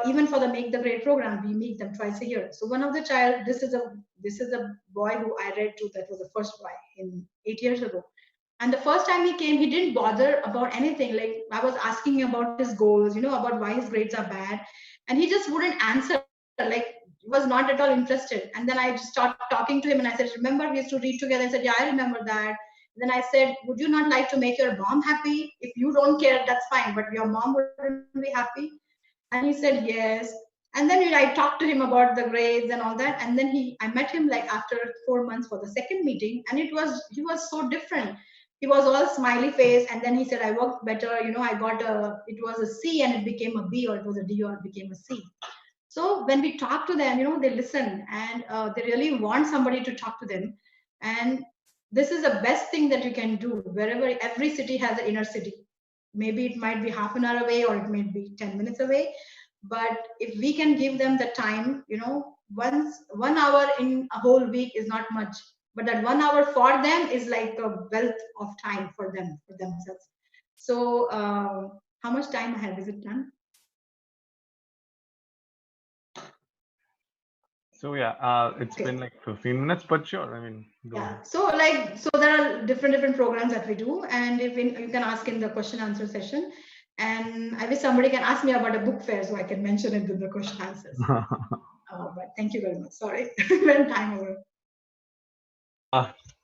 Speaker 3: even for the Make the Grade program, we meet them twice a year. So one of the child, this is a boy who I read to, that was the first boy in 8 years ago. And the first time he came, he didn't bother about anything. Like, I was asking him about his goals, about why his grades are bad, and he just wouldn't answer. Like, was not at all interested. And then I just started talking to him, and I said, remember we used to read together? I said, yeah, I remember that. Then I said, would you not like to make your mom happy? If you don't care, that's fine, but your mom wouldn't be happy. And he said yes. And then I talked to him about the grades and all that. And then I met him like after 4 months for the second meeting, and he was so different. He was all smiley face, and then he said, I worked better. It was a C and it became a B, or it was a D or it became a C. So when we talk to them, they listen, and they really want somebody to talk to them. And this is the best thing that you can do. Wherever, every city has an inner city. Maybe it might be half an hour away, or it may be 10 minutes away. But if we can give them the time, once 1 hour in a whole week is not much, but that 1 hour for them is like a wealth of time for themselves. So how much time I have? Is it done?
Speaker 1: So yeah, it's been like 15 minutes, but sure. I mean, go ahead.
Speaker 3: So there are different programs that we do, and if you can ask in the question answer session. And I wish somebody can ask me about a book fair so I can mention it in the question answers. But thank you very much. Sorry, when time over.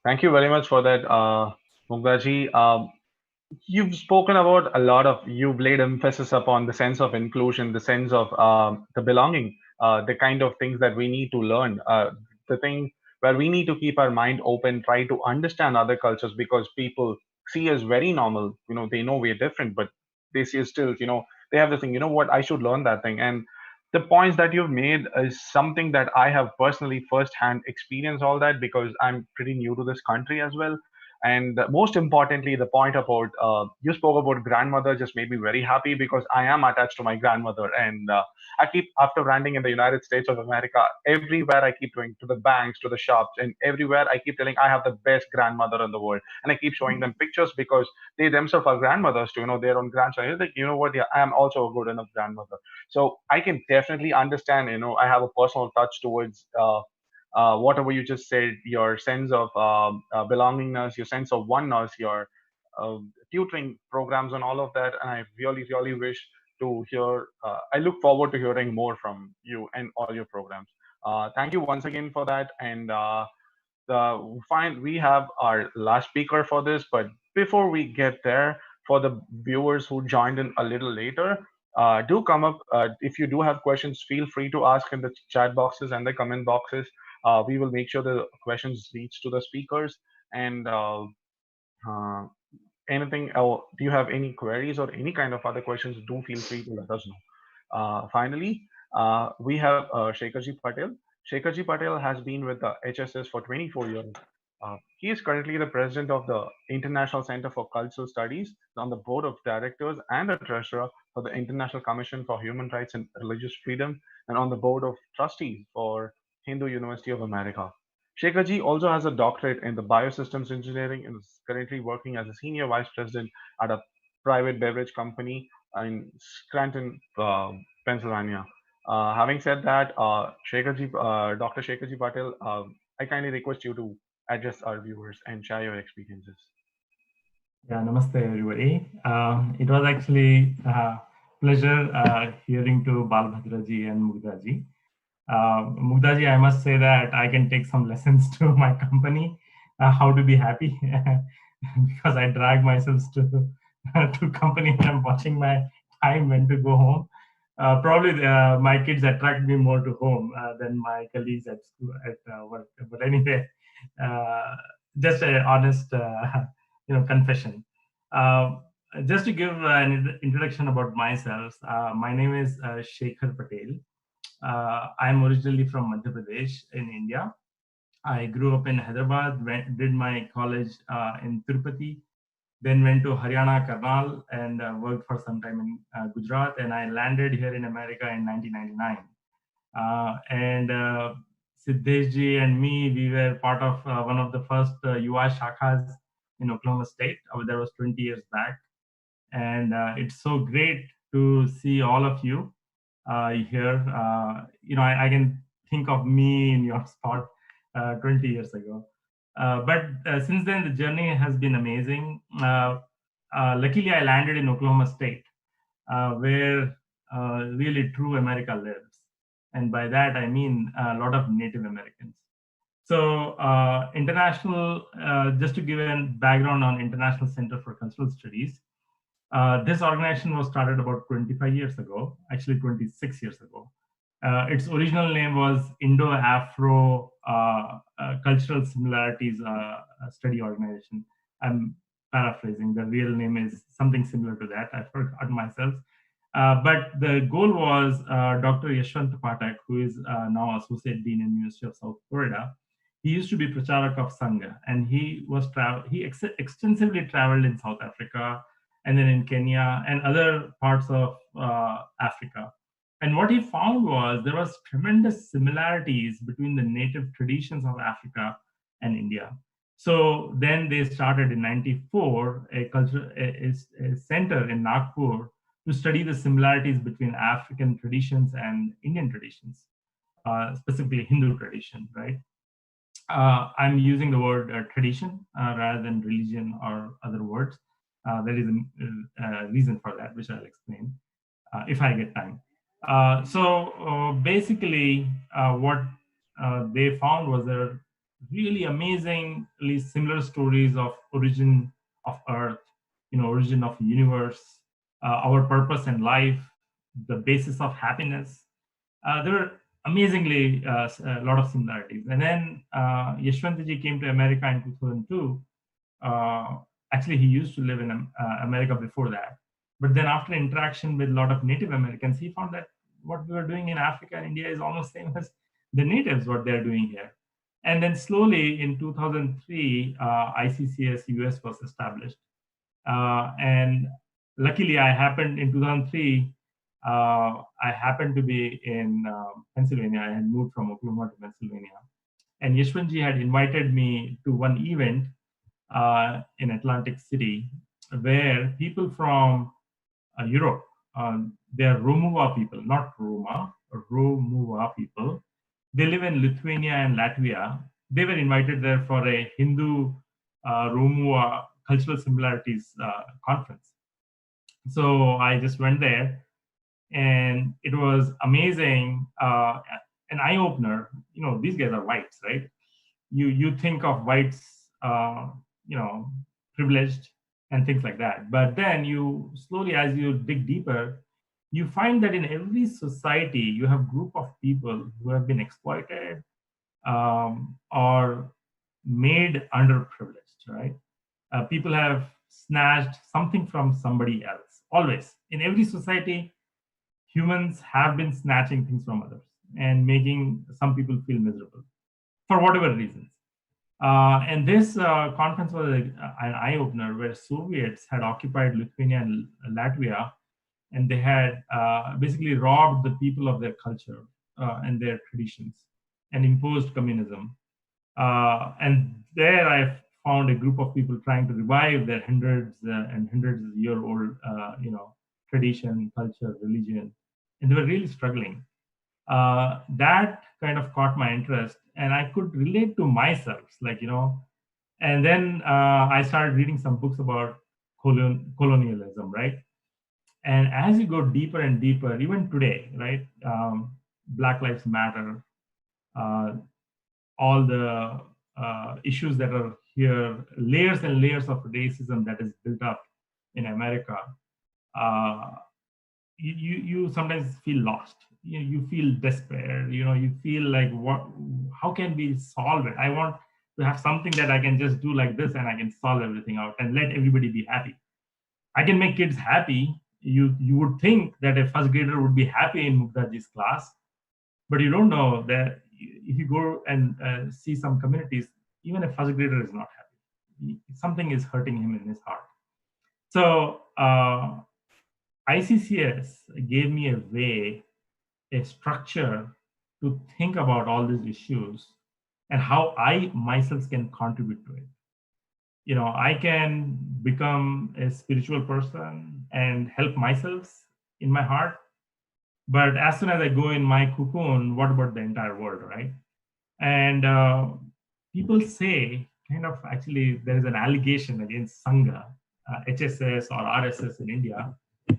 Speaker 1: Thank you very much for that, Mugdha ji. You've spoken about a lot of, you've laid emphasis upon the sense of inclusion, the sense of the belonging, the kind of things that we need to learn, the thing where we need to keep our mind open, try to understand other cultures, because people see us very normal. They know we're different, but they see us still, they have the thing, what, I should learn that thing. And the points that you've made is something that I have personally firsthand experienced all that, because I'm pretty new to this country as well. And most importantly, the point about you spoke about grandmother just made me very happy, because I am attached to my grandmother. And I keep, after landing in the United States of America, everywhere I keep going, to the banks, to the shops, and everywhere I keep telling I have the best grandmother in the world. And I keep showing them pictures, because they themselves are grandmothers too, their own grandson. It's like, what, yeah, I am also a good enough grandmother. So I can definitely understand, I have a personal touch towards whatever you just said, your sense of belongingness, your sense of oneness, your tutoring programs and all of that. And I really, really wish to hear, I look forward to hearing more from you and all your programs. Thank you once again for that. And we have our last speaker for this, but before we get there, for the viewers who joined in a little later, do come up. If you do have questions, feel free to ask in the chat boxes and the comment boxes. We will make sure the questions reach to the speakers. And uh, anything, do you have any queries or any kind of other questions, do feel free to let us know. Finally, we have Sheikha Ji Patel. Sheikha Ji Patel has been with the HSS for 24 years. He is currently the president of the International Center for Cultural Studies, on the board of directors and the treasurer for the International Commission for Human Rights and Religious Freedom, and on the board of trustees for Hindu University of America. Shekhar Ji also has a doctorate in the biosystems engineering and is currently working as a senior vice president at a private beverage company in Scranton, Pennsylvania. Having said that, Dr. Shekhar Ji Patel, I kindly request you to address our viewers and share your experiences.
Speaker 4: Yeah, namaste everybody. It was actually a pleasure hearing to Balabhadra ji and Mugdha ji. Mugdha ji, I must say that I can take some lessons to my company, how to be happy, because I drag myself to company and I'm watching my time when to go home. Probably my kids attract me more to home than my colleagues at school, at work. But anyway, just an honest, confession. Just to give an introduction about myself, my name is Shekhar Patel. I'm originally from Madhya Pradesh in India. I grew up in Hyderabad, did my college in Tirupati, then went to Haryana, Karnal, and worked for some time in Gujarat. And I landed here in America in 1999. And Siddesh ji and me, we were part of one of the first UI shakhas in Oklahoma State. That was 20 years back. And it's so great to see all of you here. I can think of me in your spot 20 years ago. But since then, the journey has been amazing. Luckily, I landed in Oklahoma State, where really true America lives. And by that, I mean a lot of Native Americans. So just to give a background on International Center for Cultural Studies, this organization was started about 25 years ago, actually 26 years ago. Its original name was Indo-Afro Cultural Similarities Study Organization. I'm paraphrasing. The real name is something similar to that. I forgot myself. But the goal was Dr. Yashwant Patek, who is now Associate Dean in University of South Florida. He used to be Pracharak of Sangha, and he extensively traveled in South Africa, and then in Kenya and other parts of Africa. And what he found was there was tremendous similarities between the native traditions of Africa and India. So then they started in '94 a center in Nagpur to study the similarities between African traditions and Indian traditions, specifically Hindu tradition, right? I'm using the word tradition rather than religion or other words. There is a reason for that, which I'll explain if I get time. Basically, what they found was there are really amazingly similar stories of origin of Earth, origin of universe, our purpose in life, the basis of happiness. There were amazingly a lot of similarities. And then Yashwant Ji came to America in 2002. Actually, he used to live in America before that. But then after interaction with a lot of Native Americans, he found that what we were doing in Africa and India is almost same as the natives, what they're doing here. And then slowly in 2003, ICCS US was established. And luckily, I happened in 2003, I happened to be in Pennsylvania. I had moved from Oklahoma to Pennsylvania. And Yashwantji had invited me to one event in Atlantic City where people from Europe, they're Romuva people, not Roma, Romuva people. They live in Lithuania and Latvia. They were invited there for a Hindu Romuva cultural similarities conference. So I just went there, and it was amazing, an eye opener. These guys are whites, right? You think of whites, privileged and things like that. But then you slowly, as you dig deeper, you find that in every society you have group of people who have been exploited or made underprivileged, right? People have snatched something from somebody else. Always in every society, humans have been snatching things from others and making some people feel miserable for whatever reasons. And this conference was an eye-opener where Soviets had occupied Lithuania and Latvia, and they had basically robbed the people of their culture and their traditions and imposed communism. And there I found a group of people trying to revive their hundreds and hundreds of year-old, tradition, culture, religion, and they were really struggling. That kind of caught my interest, and I could relate to myself, and then I started reading some books about colonialism, right? And as you go deeper and deeper, even today, right, Black Lives Matter, all the issues that are here, layers and layers of racism that is built up in America, you sometimes feel lost. You feel despair. You feel like, how can we solve it? I want to have something that I can just do like this and I can solve everything out and let everybody be happy. I can make kids happy. You would think that a first grader would be happy in Mugdhaji's class, but you don't know that if you go and see some communities, even a first grader is not happy. Something is hurting him in his heart. So ICCS gave me a structure to think about all these issues and how I myself can contribute to it. I can become a spiritual person and help myself in my heart. But as soon as I go in my cocoon, what about the entire world, right? And people say, actually, there is an allegation against Sangha, HSS or RSS in India,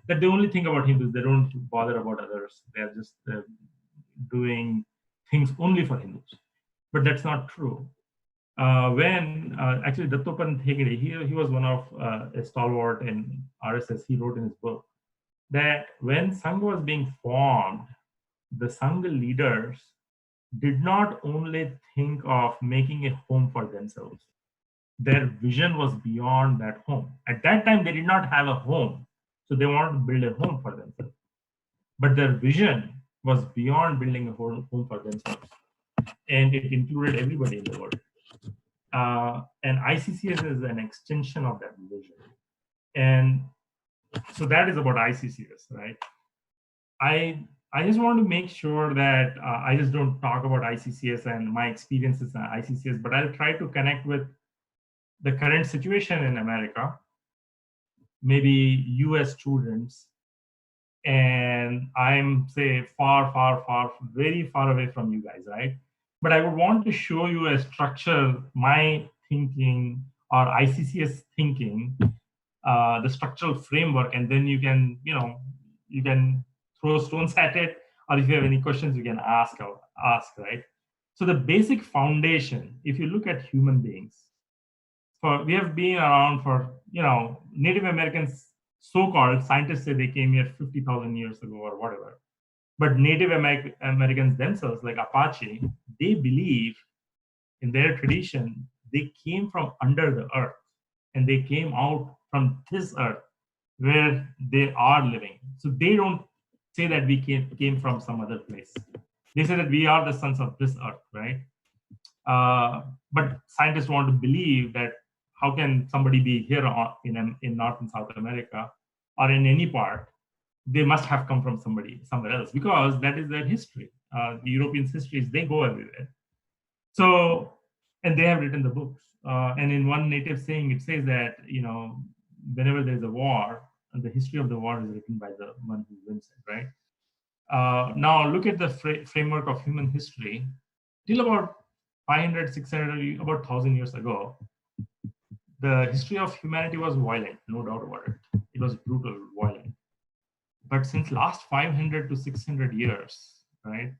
Speaker 4: that they only think about Hindus. They don't bother about others. They're just doing things only for Hindus. But that's not true. When actually Dattopant Hegde, he was one of a stalwart in RSS. He wrote in his book that when Sangha was being formed, the Sangha leaders did not only think of making a home for themselves. Their vision was beyond that home. At that time, they did not have a home, so they wanted to build a home for themselves. But their vision was beyond building a home for themselves, and it included everybody in the world. And ICCS is an extension of that vision. And so that is about ICCS, right? I just want to make sure that I just don't talk about ICCS and my experiences in ICCS, but I'll try to connect with the current situation in America, maybe US students, and I'm, say, very far away from you guys, right? But I would want to show you a structure, my thinking or ICCS thinking, the structural framework, and then you can throw stones at it, or if you have any questions, you can ask, right? So the basic foundation, if you look at human beings, we have been around for, Native Americans, so-called scientists say they came here 50,000 years ago or whatever. But Native Americans themselves, like Apache, they believe in their tradition, they came from under the earth and they came out from this earth where they are living. So they don't say that we came from some other place. They say that we are the sons of this earth, right? But scientists want to believe that how can somebody be here in North and South America or in any part? They must have come from somewhere else, because that is their history. The Europeans' histories, they go everywhere. So, and they have written the books. And in one native saying, it says that, whenever there's a war, the history of the war is written by the one who wins it, right? Now, look at the framework of human history. Till about 500, 600, about 1,000 years ago, the history of humanity was violent, no doubt about it. It was brutal, violent. But since last 500 to 600 years, right,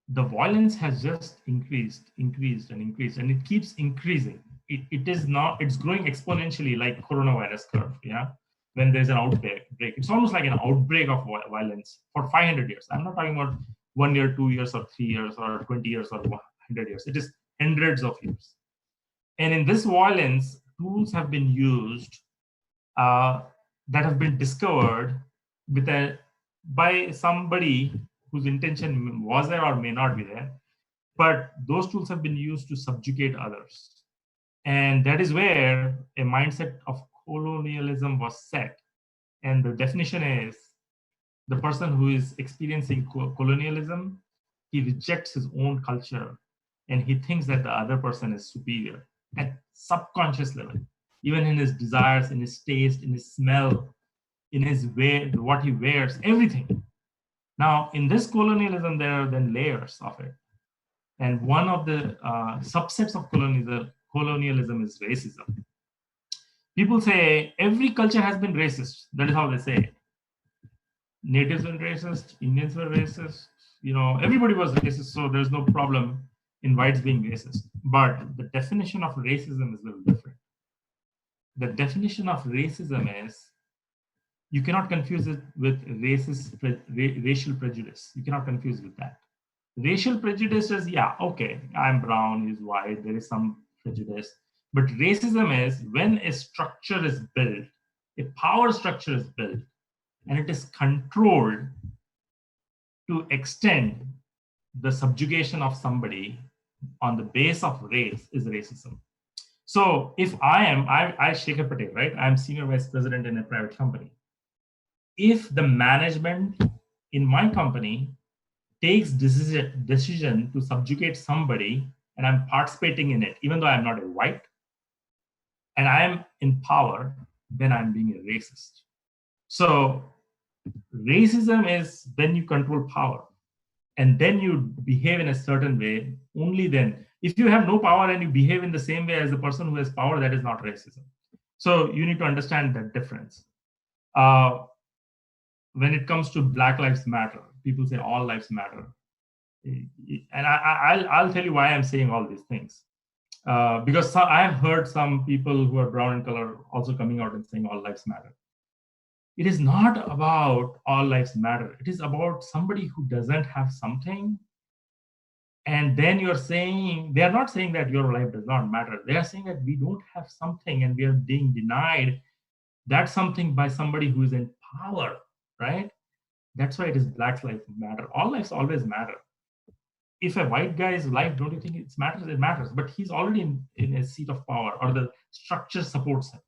Speaker 4: the violence has just increased, and it keeps increasing. It's growing exponentially, like coronavirus curve, yeah? When there's an outbreak, it's almost like an outbreak of violence for 500 years. I'm not talking about 1 year, 2 years, or 3 years, or 20 years, or 100 years. It is hundreds of years. And in this violence, tools have been used that have been discovered by somebody whose intention was there or may not be there. But those tools have been used to subjugate others. And that is where a mindset of colonialism was set. And the definition is, the person who is experiencing colonialism, he rejects his own culture and he thinks that the other person is superior at subconscious level, even in his desires, in his taste, in his smell, in his way, what he wears, everything. Now, in this colonialism, there are then layers of it. And one of the subsets of colonialism is racism. People say every culture has been racist. That is how they say it. Natives were racist, Indians were racist, everybody was racist, so there's no problem in whites being racist. But the definition of racism is a little different. The definition of racism is, you cannot confuse it with racial prejudice. You cannot confuse it with that. Racial prejudice is, yeah, okay, I'm brown, he's white, there is some prejudice. But racism is when a structure is built, a power structure is built, and it is controlled to extend the subjugation of somebody on the base of race is racism. So if I Sheikha Patel, right? I'm senior vice president in a private company. If the management in my company takes decision to subjugate somebody and I'm participating in it, even though I'm not a white, and I am in power, then I'm being a racist. So racism is when you control power and then you behave in a certain way. Only then, if you have no power and you behave in the same way as the person who has power, that is not racism. So you need to understand that difference. When it comes to Black Lives Matter, people say all lives matter. And I'll tell you why I'm saying all these things. Because I have heard some people who are brown in color also coming out and saying all lives matter. it is not about all lives matter. It is about somebody who doesn't have something. And then you're saying, they are not saying that your life does not matter. They are saying that we don't have something and we are being denied that something by somebody who is in power, right? That's why it is Black lives matter. All lives always matter. If a white guy's life, don't you think it matters? It matters, but he's already in a seat of power, or the structure supports him.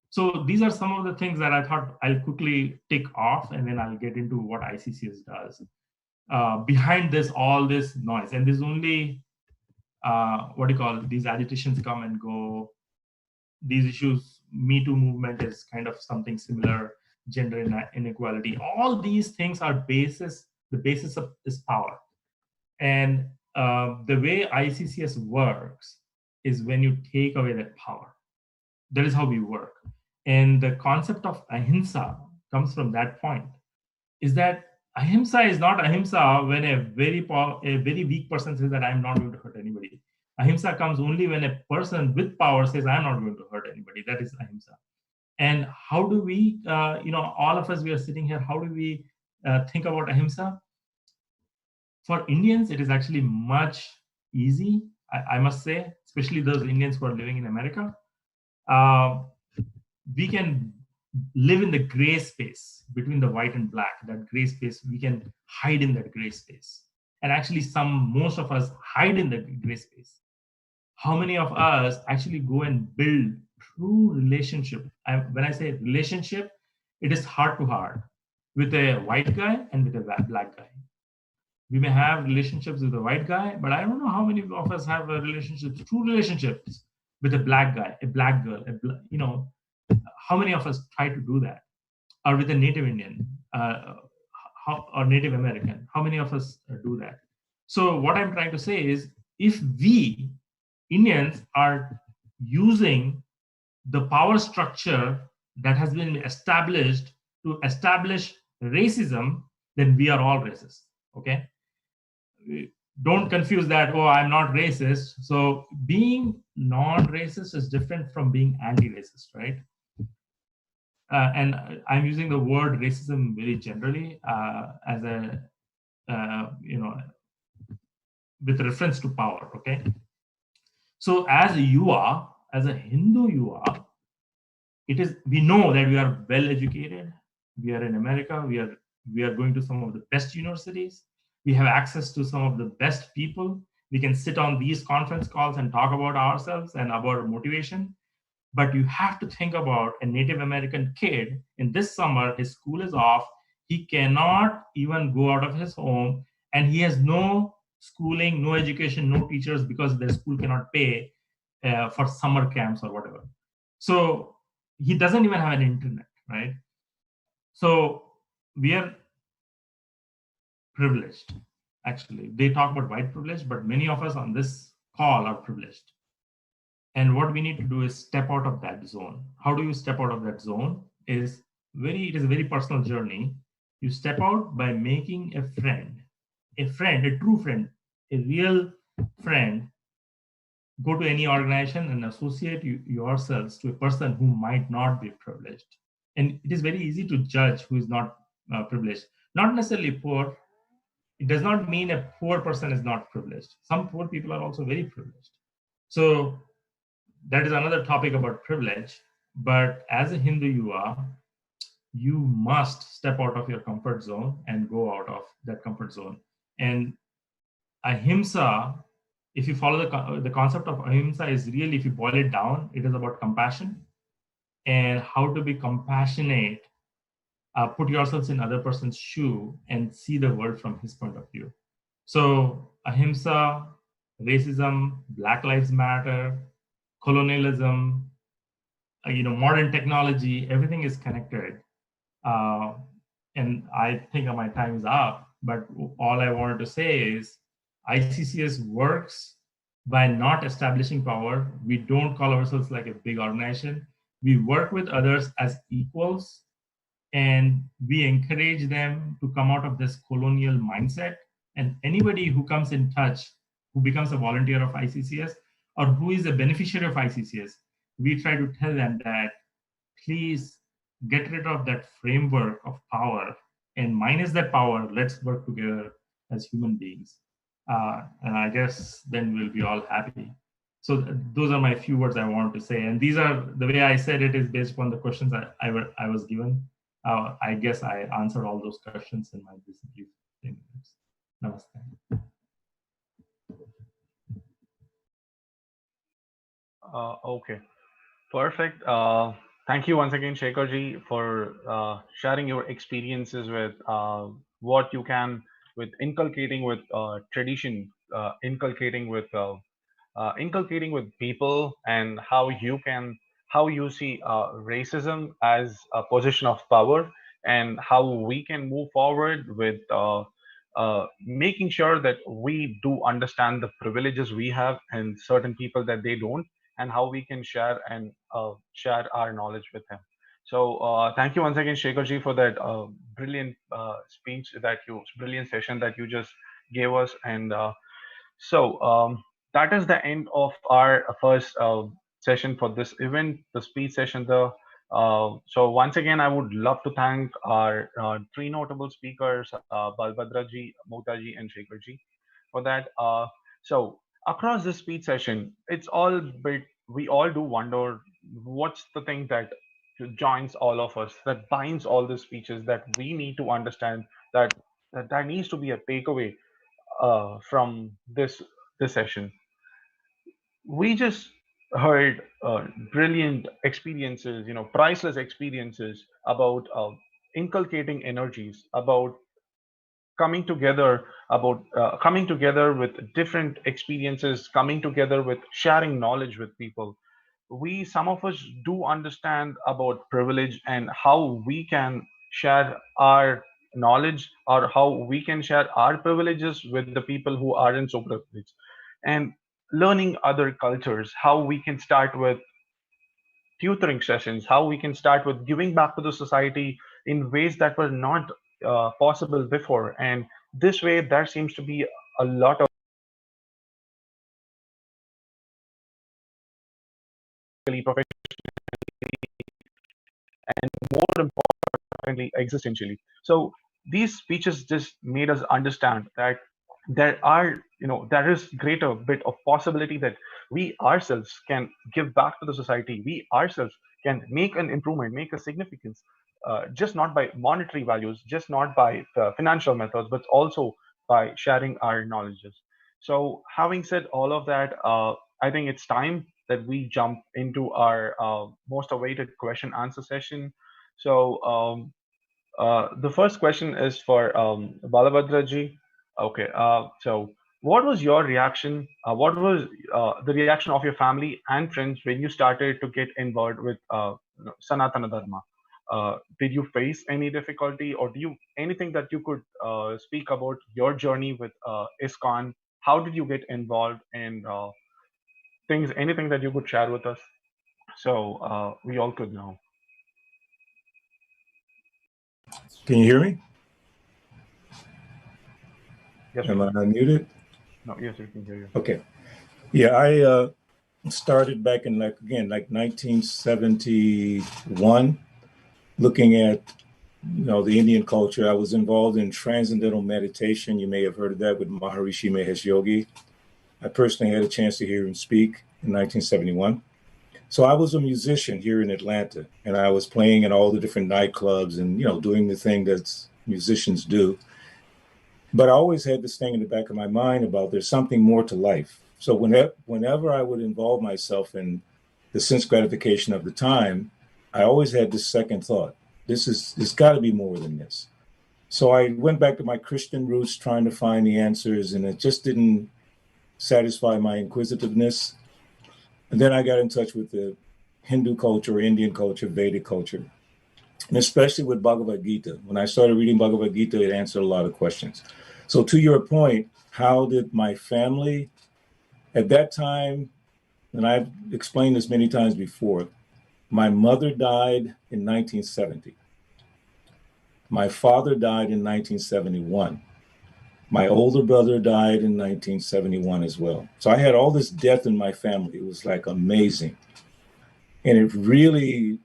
Speaker 4: So these are some of the things that I thought I'll quickly tick off, and then I'll get into what ICCS does. Behind this, all this noise, and there's only, what do you call it? These agitations come and go. These issues, Me Too movement is kind of something similar, gender inequality. All these things are the basis of is power. And the way ICCS works is when you take away that power. That is how we work. And the concept of ahimsa comes from that point, is that ahimsa is not ahimsa when a very weak person says that I'm not going to hurt anybody. Ahimsa comes only when a person with power says I'm not going to hurt anybody. That is ahimsa. And how do we, all of us, we are sitting here, how do we think about ahimsa? For Indians, it is actually much easy, I must say, especially those Indians who are living in America. We can live in the gray space between the white and black, that gray space. We can hide in that gray space. And actually, most of us hide in the gray space. How many of us actually go and build true relationship? When I say relationship, it is heart to heart with a white guy and with a black guy. We may have relationships with a white guy, but I don't know how many of us have true relationships with a black guy, a black girl, how many of us try to do that? Or with a Native Indian or Native American, how many of us do that? So what I'm trying to say is, if we Indians are using the power structure that has been established to establish racism, then we are all racist, okay? Don't confuse that, oh, I'm not racist. So being non-racist is different from being anti-racist, right? And I'm using the word racism very generally as a, with reference to power, okay? So as you are, as a Hindu you are, we know that we are well educated. We are in America. We are going to some of the best universities. We have access to some of the best people. We can sit on these conference calls and talk about ourselves and about motivation. But you have to think about a Native American kid. In this summer, his school is off. He cannot even go out of his home, and he has no schooling, no education, no teachers, because their school cannot pay for summer camps or whatever. So he doesn't even have an internet, right? So we are privileged, actually. They talk about white privilege, but many of us on this call are privileged. And what we need to do is step out of that zone. How do you step out of that zone? It is a very personal journey. You step out by making a friend, a true friend, a real friend. Go to any organization and associate yourselves to a person who might not be privileged. And it is very easy to judge who is not privileged. Not necessarily poor. It does not mean a poor person is not privileged. Some poor people are also very privileged. So that is another topic about privilege. But as a Hindu you must step out of your comfort zone and go out of that comfort zone. And ahimsa, if you follow the concept of ahimsa, is really, if you boil it down, it is about compassion and how to be compassionate, put yourselves in other person's shoe and see the world from his point of view. So ahimsa, racism, Black Lives Matter, colonialism, modern technology, everything is connected. And I think my time is up, but all I wanted to say is ICCS works by not establishing power. We don't call ourselves like a big organization. We work with others as equals, and we encourage them to come out of this colonial mindset. And anybody who comes in touch, who becomes a volunteer of ICCS or who is a beneficiary of ICCS, we try to tell them that, please get rid of that framework of power and minus that power, let's work together as human beings. And I guess then we'll be all happy. So those are my few words I want to say. And these are, the way I said it is based upon the questions I was given. I guess I answered all those questions in my brief 10 minutes. Namaste.
Speaker 1: Okay, perfect. Thank you once again, Shekhar Ji, for sharing your experiences with what you can, with inculcating with tradition, inculcating with people, and how you see racism as a position of power, and how we can move forward with making sure that we do understand the privileges we have and certain people that they don't, and how we can share and share our knowledge with them. So thank you once again, Shekhar Ji, for that brilliant session that you just gave us. And that is the end of our first session for this event, the speech session. So once again, I would love to thank our three notable speakers, Balabhadra Ji, Mugdha Ji, and Shekhar Ji, for that. So across this speech session, we all do wonder what's the thing that joins all of us, that binds all the speeches, that we need to understand, that needs to be a takeaway from this session. We just heard brilliant experiences, priceless experiences about inculcating energies, about coming together with different experiences, coming together with sharing knowledge with people. Some of us do understand about privilege and how we can share our knowledge, or how we can share our privileges with the people who aren't so privileged, and learning other cultures, how we can start with tutoring sessions, how we can start with giving back to the society in ways that were not possible before. And this way, there seems to be a lot of professionally, and more importantly, existentially. So these speeches just made us understand that there is greater bit of possibility that we ourselves can give back to the society. We ourselves can make an improvement, make a significance, just not by monetary values, just not by financial methods, but also by sharing our knowledges. So having said all of that, I think it's time that we jump into our most awaited question answer session. So the first question is for Balabhadra ji. Okay, so what was your reaction? What was the reaction of your family and friends when you started to get involved with Sanatana Dharma? Did you face any difficulty, or do you anything that you could speak about your journey with ISKCON? How did you get involved, and anything that you could share with us, so we all could know?
Speaker 2: Can you hear me?
Speaker 1: Yes.
Speaker 2: Am I unmuted?
Speaker 1: No, yes, we can hear you.
Speaker 2: Okay. Yeah, I started back in like 1971, looking at the Indian culture. I was involved in Transcendental Meditation. You may have heard of that with Maharishi Mahesh Yogi. I personally had a chance to hear him speak in 1971. So I was a musician here in Atlanta, and I was playing in all the different nightclubs and doing the thing that musicians do. But I always had this thing in the back of my mind about there's something more to life. So whenever I would involve myself in the sense gratification of the time, I always had this second thought. It's got to be more than this. So I went back to my Christian roots trying to find the answers, and it just didn't satisfy my inquisitiveness. And then I got in touch with the Hindu culture, Indian culture, Vedic culture, and especially with Bhagavad Gita. When I started reading Bhagavad Gita, it answered a lot of questions. So to your point, how did my family, at that time, and I've explained this many times before, my mother died in 1970. My father died in 1971. My older brother died in 1971 as well. So I had all this death in my family. It was like amazing. And it really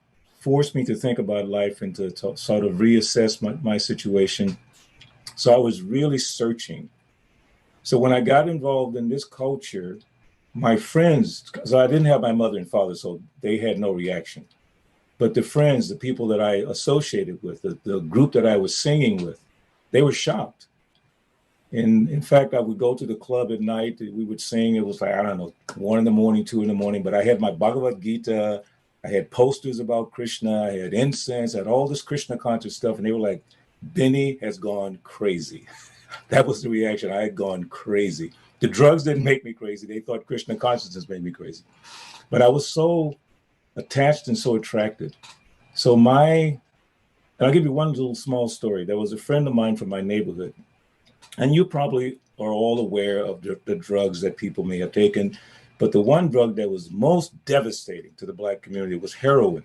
Speaker 2: forced me to think about life and to sort of reassess my situation. So I was really searching. So when I got involved in this culture, my friends, because I didn't have my mother and father, so they had no reaction. But the friends, the people that I associated with, the group that I was singing with, they were shocked. And in fact, I would go to the club at night. We would sing. It was like, I don't know, 1 a.m, 2 a.m. But I had my Bhagavad Gita. I had posters about Krishna. I had incense. I had all this Krishna conscious stuff. And they were like, Benny has gone crazy. That was the reaction. I had gone crazy. The drugs didn't make me crazy. They thought Krishna consciousness made me crazy. But I was so attached and so attracted. So and I'll give you one little small story. There was a friend of mine from my neighborhood. And you probably are all aware of the drugs that people may have taken. But the one drug that was most devastating to the Black community was heroin.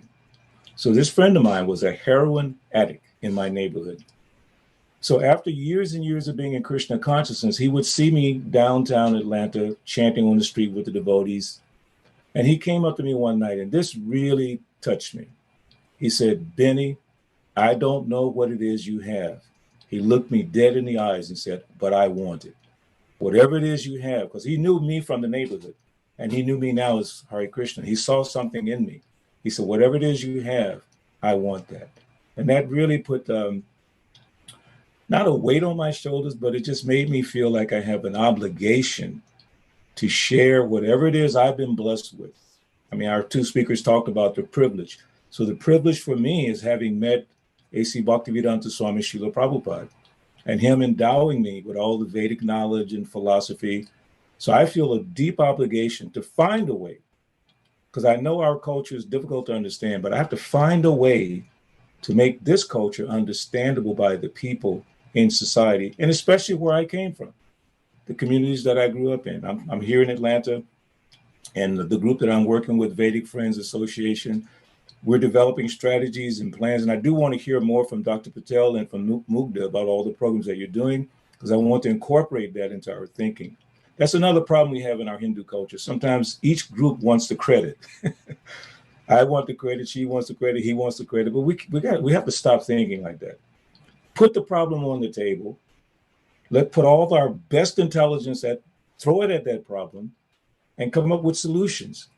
Speaker 2: So this friend of mine was a heroin addict in my neighborhood. So after years and years of being in Krishna consciousness, he would see me downtown Atlanta chanting on the street with the devotees. And he came up to me one night, and this really touched me. He said, Benny, I don't know what it is you have. He looked me dead in the eyes and said, but I want it. Whatever it is you have, because he knew me from the neighborhood, and he knew me now as Hare Krishna. He saw something in me. He said, whatever it is you have, I want that. And that really put not a weight on my shoulders, but it just made me feel like I have an obligation to share whatever it is I've been blessed with. I mean, our two speakers talked about the privilege. So the privilege for me is having met A.C. Bhaktivedanta Swami Srila Prabhupada and him endowing me with all the Vedic knowledge and philosophy. So I feel a deep obligation to find a way, because I know our culture is difficult to understand, but I have to find a way to make this culture understandable by the people in society, and especially where I came from, the communities that I grew up in. I'm here in Atlanta, and the group that I'm working with, Vedic Friends Association, we're developing strategies and plans. And I do want to hear more from Dr. Patel and from Mugdha about all the programs that you're doing, because I want to incorporate that into our thinking. That's another problem we have in our Hindu culture. Sometimes each group wants the credit. I want the credit, she wants the credit, he wants the credit, but we have to stop thinking like that. Put the problem on the table. Put all of our best intelligence throw it at that problem and come up with solutions.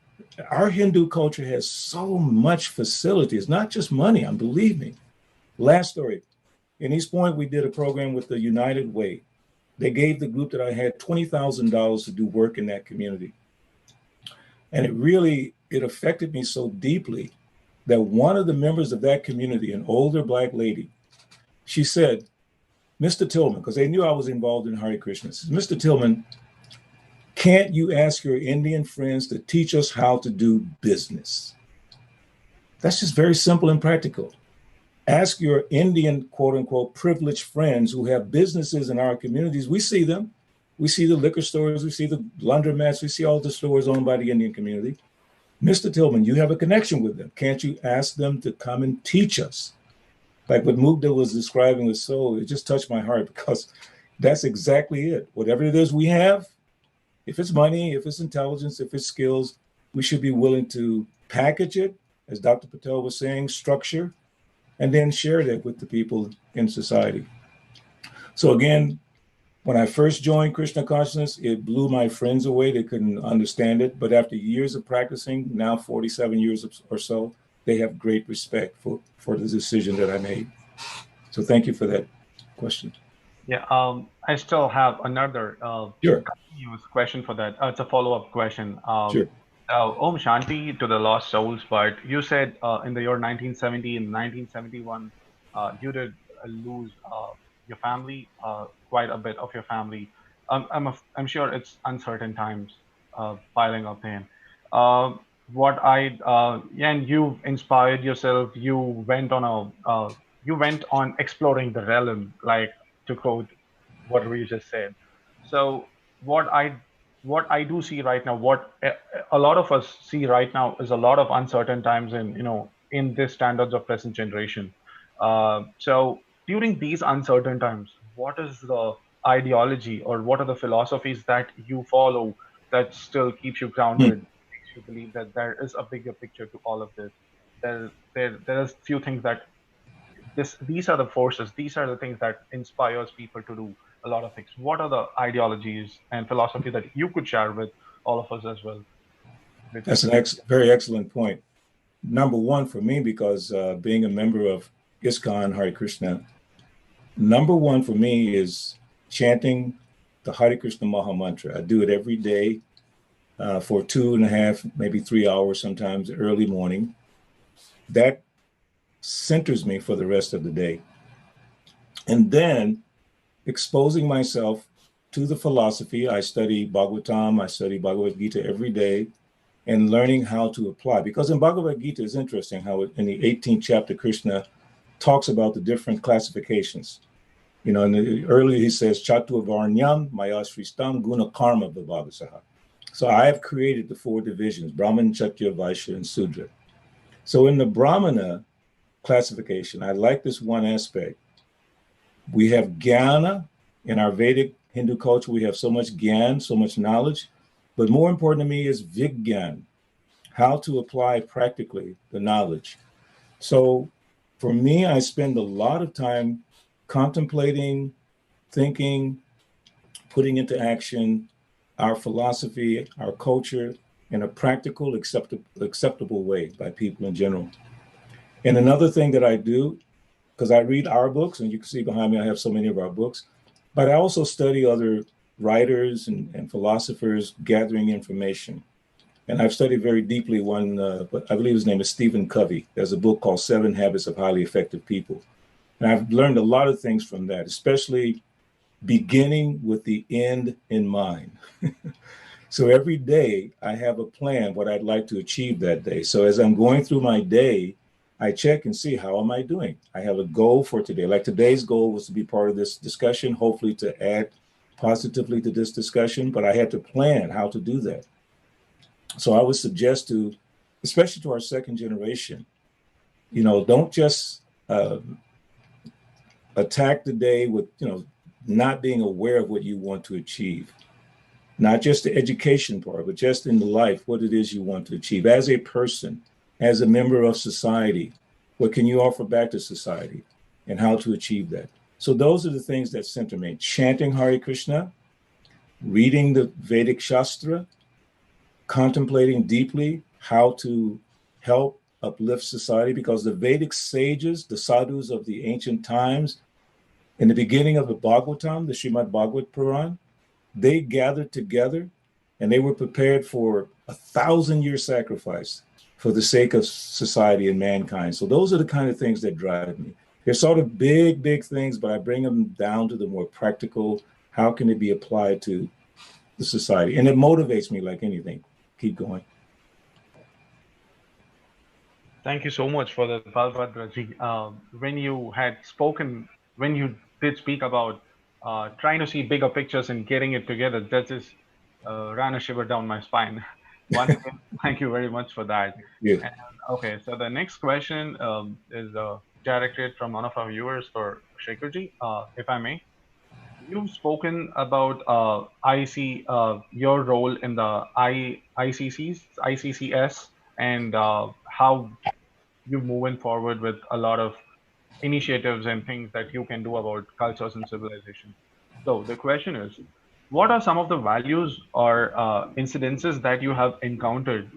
Speaker 2: Our Hindu culture has so much facility. It's not just money, believe me. Last story. In East Point, we did a program with the United Way. They gave the group that I had $20,000 to do work in that community. And it affected me so deeply that one of the members of that community, an older Black lady, she said, Mr. Tillman, because they knew I was involved in Hare Krishna, says, Mr. Tillman, can't you ask your Indian friends to teach us how to do business? That's just very simple and practical. Ask your Indian, quote unquote, privileged friends who have businesses in our communities. We see them. We see the liquor stores. We see the laundromats. We see all the stores owned by the Indian community. Mr. Tillman, you have a connection with them. Can't you ask them to come and teach us? Like what Mugdha was describing with soul, it just touched my heart, because that's exactly it. Whatever it is we have, if it's money, if it's intelligence, if it's skills, we should be willing to package it, as Dr. Patel was saying, structure, and then share that with the people in society. So again, when I first joined Krishna consciousness, it blew my friends away. They couldn't understand it. But after years of practicing, now 47 years or so, they have great respect for the decision that I made. So thank you for that question.
Speaker 1: Yeah, I still have another
Speaker 2: Sure.
Speaker 1: continuous question for that. It's a follow-up question.
Speaker 2: Sure.
Speaker 1: Om Shanti to the lost souls, but you said in the year 1970 and 1971, you did lose your family, quite a bit of your family. I'm sure it's uncertain times piling up in. And you've inspired yourself. You went on exploring the realm, like to quote whatever you just said. So what I do see right now, what a lot of us see right now, is a lot of uncertain times in this standards of present generation. So during these uncertain times, what is the ideology or what are the philosophies that you follow that still keeps you grounded, makes you believe that there is a bigger picture to all of this? there's few things that these are the forces, these are the things that inspires people to do a lot of things. What are the ideologies and philosophy that you could share with all of us as well?
Speaker 2: That's an very excellent point. Number one for me, because being a member of ISKCON Hare Krishna, number one for me is chanting the Hare Krishna Maha mantra. I do it every day for 2.5, maybe 3 hours, sometimes early morning. That centers me for the rest of the day. And then exposing myself to the philosophy. I study Bhagavatam, I study Bhagavad Gita every day, and learning how to apply. Because in Bhagavad Gita, it's interesting how in the 18th chapter, Krishna talks about the different classifications. You know, earlier he says, Chatu Varnyam, Maya Sristam, Guna Karma Vibhagasaha. So I have created the 4 divisions, Brahman, Kshatriya, Vaishya, and Sudra. So in the Brahmana classification, I like this one aspect. We have Jnana. In our Vedic Hindu culture, we have so much Gyan, so much knowledge. But more important to me is Vigyan, how to apply practically the knowledge. So for me, I spend a lot of time contemplating, thinking, putting into action our philosophy, our culture in a practical, acceptable way by people in general. And another thing that I do, because I read our books, and you can see behind me, I have so many of our books, but I also study other writers and philosophers gathering information. And I've studied very deeply one, I believe his name is Stephen Covey. There's a book called 7 Habits of Highly Effective People. And I've learned a lot of things from that, especially beginning with the end in mind. So every day I have a plan, what I'd like to achieve that day. So as I'm going through my day, I check and see, how am I doing? I have a goal for today. Like today's goal was to be part of this discussion, hopefully to add positively to this discussion, but I had to plan how to do that. So I would suggest to, especially to our second generation, you know, don't just attack the day with, you know, not being aware of what you want to achieve. Not just the education part, but just in life, what it is you want to achieve as a person, as a member of society. What can you offer back to society and how to achieve that? So those are the things that center me. Chanting Hare Krishna, reading the Vedic Shastra, contemplating deeply how to help uplift society, because the Vedic sages, the sadhus of the ancient times, in the beginning of the Bhagavatam, the Srimad Bhagavad Puran, they gathered together and they were prepared for 1,000-year sacrifice for the sake of society and mankind. So those are the kind of things that drive me. They're sort of big, big things, but I bring them down to the more practical, how can it be applied to the society? And it motivates me like anything. Keep going.
Speaker 1: Thank you so much for that, Balabhadra ji. When you had spoken, when you did speak about trying to see bigger pictures and getting it together, that just ran a shiver down my spine. Once again, thank you very much for that.
Speaker 2: Yeah.
Speaker 1: And, okay, so the next question is directed from one of our viewers for Shekhar ji, if I may. You've spoken about your role in the ICCS, and how you're moving forward with a lot of initiatives and things that you can do about cultures and civilizations. So the question is, what are some of the values or incidences that you have encountered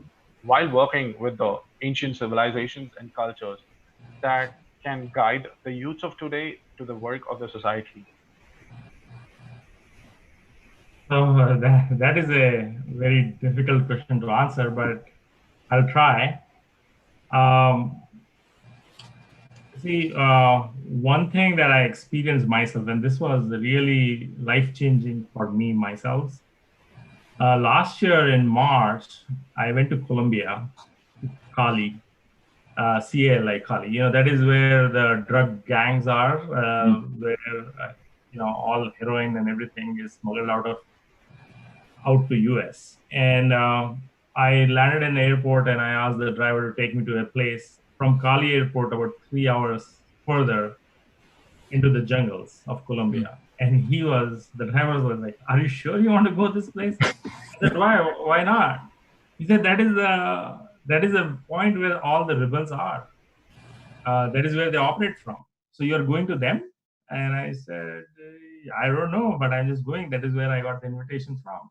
Speaker 1: while working with the ancient civilizations and cultures that can guide the youth of today to the work of the society?
Speaker 4: So that is a very difficult question to answer, but I'll try. See, one thing that I experienced myself, and this was really life-changing for me myself. Last year in March, I went to Colombia, Cali, CALI, Cali. You know, that is where the drug gangs are, where you know, all heroin and everything is smuggled out to US. And I landed in the airport and I asked the driver to take me to a place from Cali airport about 3 hours further into the jungles of Colombia. And the driver was like, "Are you sure you want to go this place?" I said, "Why not?" He said, "That is that is a point where all the rebels are. That is where they operate from. So you're going to them? And I said, I don't know, but I'm just going. That is where I got the invitation from.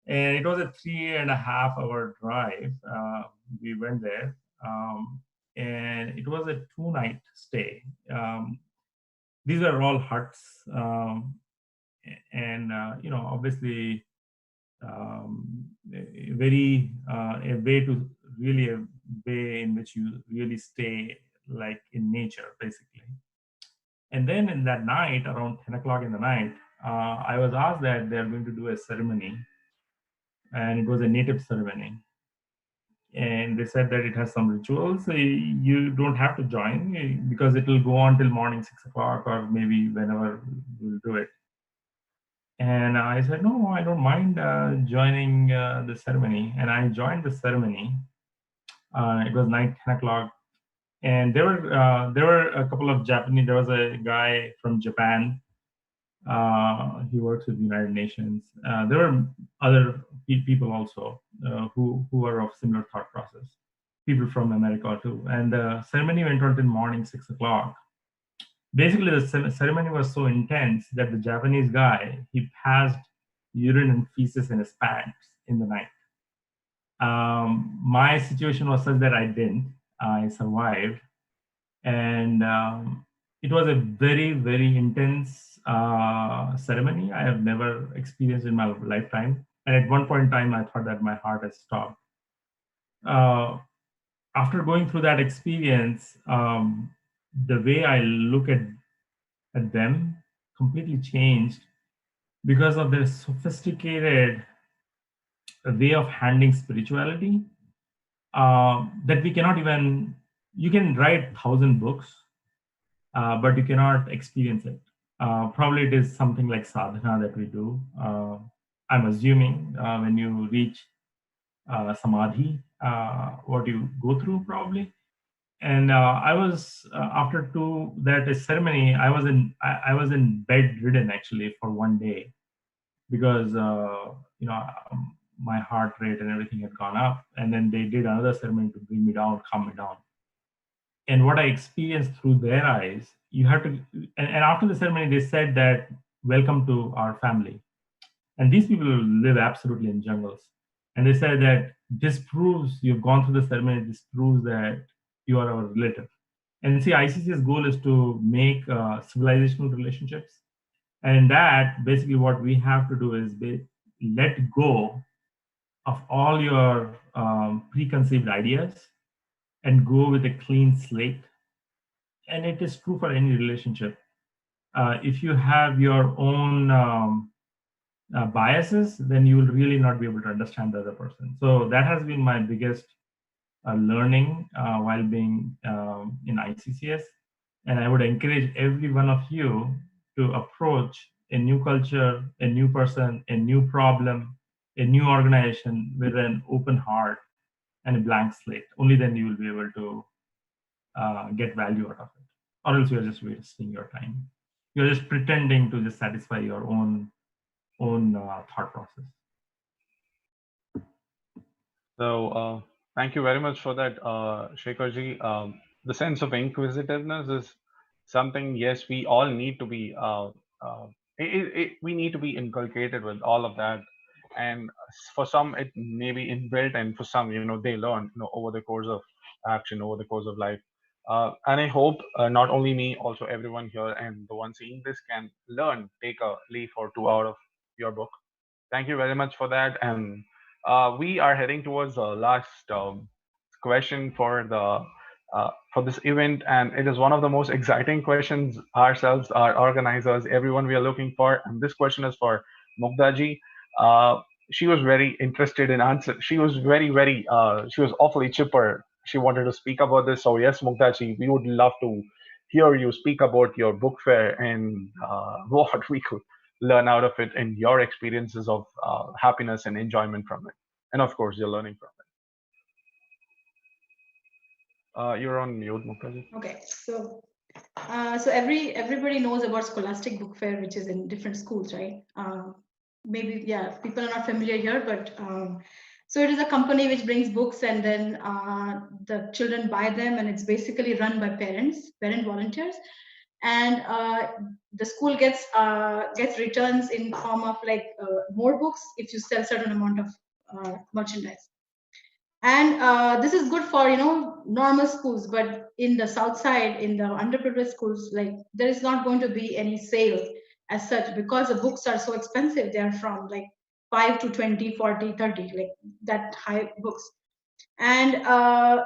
Speaker 4: And it was a 3.5-hour drive. We went there, and it was a 2-night stay. These are all huts, and obviously, a way to really a way in which you really stay like in nature, basically. And then in that night, around 10 o'clock in the night, I was asked that they're going to do a ceremony, and it was a native ceremony. And they said that it has some rituals. You don't have to join because it will go on till morning 6 o'clock or maybe whenever we'll do it. And I said, no, I don't mind joining the ceremony. And I joined the ceremony. It was night 10 o'clock. And there were a couple of Japanese. There was a guy from Japan. He works with the United Nations. There were other people also who are of similar thought process. People from America too. And the ceremony went on till morning 6 o'clock. Basically, the ceremony was so intense that the Japanese guy, he passed urine and feces in his pants in the night. My situation was such that I didn't. I survived. And it was a very, very intense ceremony I have never experienced in my lifetime. And at one point in time, I thought that my heart had stopped. After going through that experience, the way I look at them completely changed because of their sophisticated way of handling spirituality that we cannot even, you can write 1,000 books, but you cannot experience it. Probably it is something like sadhana that we do. I'm assuming when you reach samadhi, what you go through probably. And I was after that ceremony, I was in bedridden actually for one day because my heart rate and everything had gone up. And then they did another ceremony to bring me down, calm me down. And what I experienced through their eyes, you have to. And after the ceremony, they said that welcome to our family. And these people live absolutely in jungles. And they said that this proves you've gone through the ceremony. This proves that you are our relative. And see, ICC's goal is to make civilizational relationships. And that basically what we have to do is let go of all your preconceived ideas and go with a clean slate. And it is true for any relationship. If you have your own biases, then you will really not be able to understand the other person. So that has been my biggest learning while being in ICCS. And I would encourage every one of you to approach a new culture, a new person, a new problem, a new organization with an open heart and a blank slate. Only then you will be able to get value out of it. Or else you're just wasting your time. You're just pretending to just satisfy your own thought process.
Speaker 1: So thank you very much for that, Shekhar Ji. The sense of inquisitiveness is something, yes, we all need to be, we need to be inculcated with all of that. And for some, it may be inbuilt, and for some, they learn, over the course of action, over the course of life. And I hope not only me, also everyone here and the one seeing this can learn, take a leaf or two out of your book. Thank you very much for that. And we are heading towards the last question for this event, and it is one of the most exciting questions ourselves, our organizers, everyone we are looking for. And this question is for Mugdha ji. She was very interested in answer. She was very, she was awfully chipper. She wanted to speak about this. So yes, Mugdha ji, we would love to hear you speak about your book fair and what we could learn out of it and your experiences of happiness and enjoyment from it. And of course, you're learning from it. You're on mute, Mugdha ji.
Speaker 3: Okay, so everybody knows about Scholastic Book Fair, which is in different schools, right? Maybe, yeah, people are not familiar here, but So it is a company which brings books, and then the children buy them, and it's basically run by parent volunteers. And the school gets returns in form of like more books if you sell certain amount of merchandise. And this is good for normal schools, but in the south side, in the underprivileged schools, like there is not going to be any sale as such, because the books are so expensive. They are from like 5 to 20, 40, 30, like that high books. And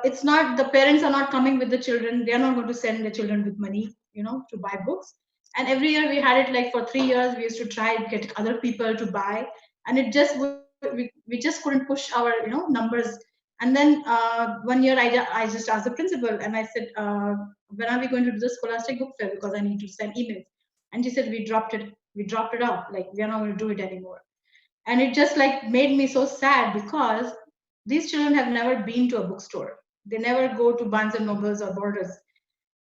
Speaker 3: it's not, the parents are not coming with the children. They are not going to send the children with money to buy books. And every year we had it, like for 3 years we used to try and get other people to buy, and it just we just couldn't push our numbers. And then 1 year I just asked the principal, and I said, when are we going to do the scholastic book fair, because I need to send emails. And she said, we dropped it off, like we are not going to do it anymore. And it just like made me so sad, because these children have never been to a bookstore. They never go to Barnes and Nobles or Borders.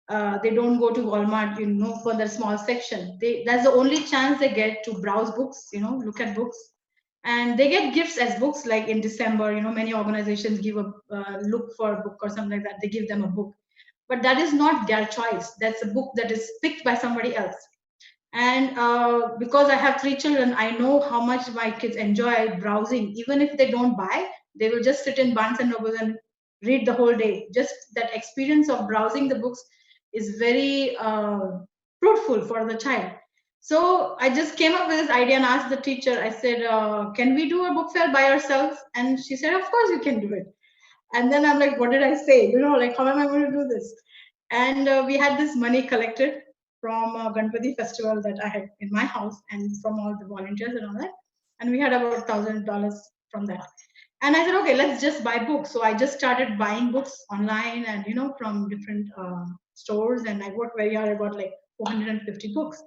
Speaker 3: They don't go to Walmart, for their small section. That's the only chance they get to browse books, look at books. And they get gifts as books, like in December, many organizations give a look for a book or something like that. They give them a book. But that is not their choice. That's a book that is picked by somebody else. And because I have 3 children, I know how much my kids enjoy browsing. Even if they don't buy, they will just sit in Barnes and Noble and read the whole day. Just that experience of browsing the books is very fruitful for the child. So I just came up with this idea and asked the teacher. I said, can we do a book fair by ourselves? And she said, of course you can do it. And then I'm like, what did I say? Like, how am I going to do this? And we had this money collected from a Ganpati festival that I had in my house, and from all the volunteers and all that. And we had about $1,000 from that. And I said, okay, let's just buy books. So I just started buying books online and, from different stores. And I worked very hard. I got like 450 books.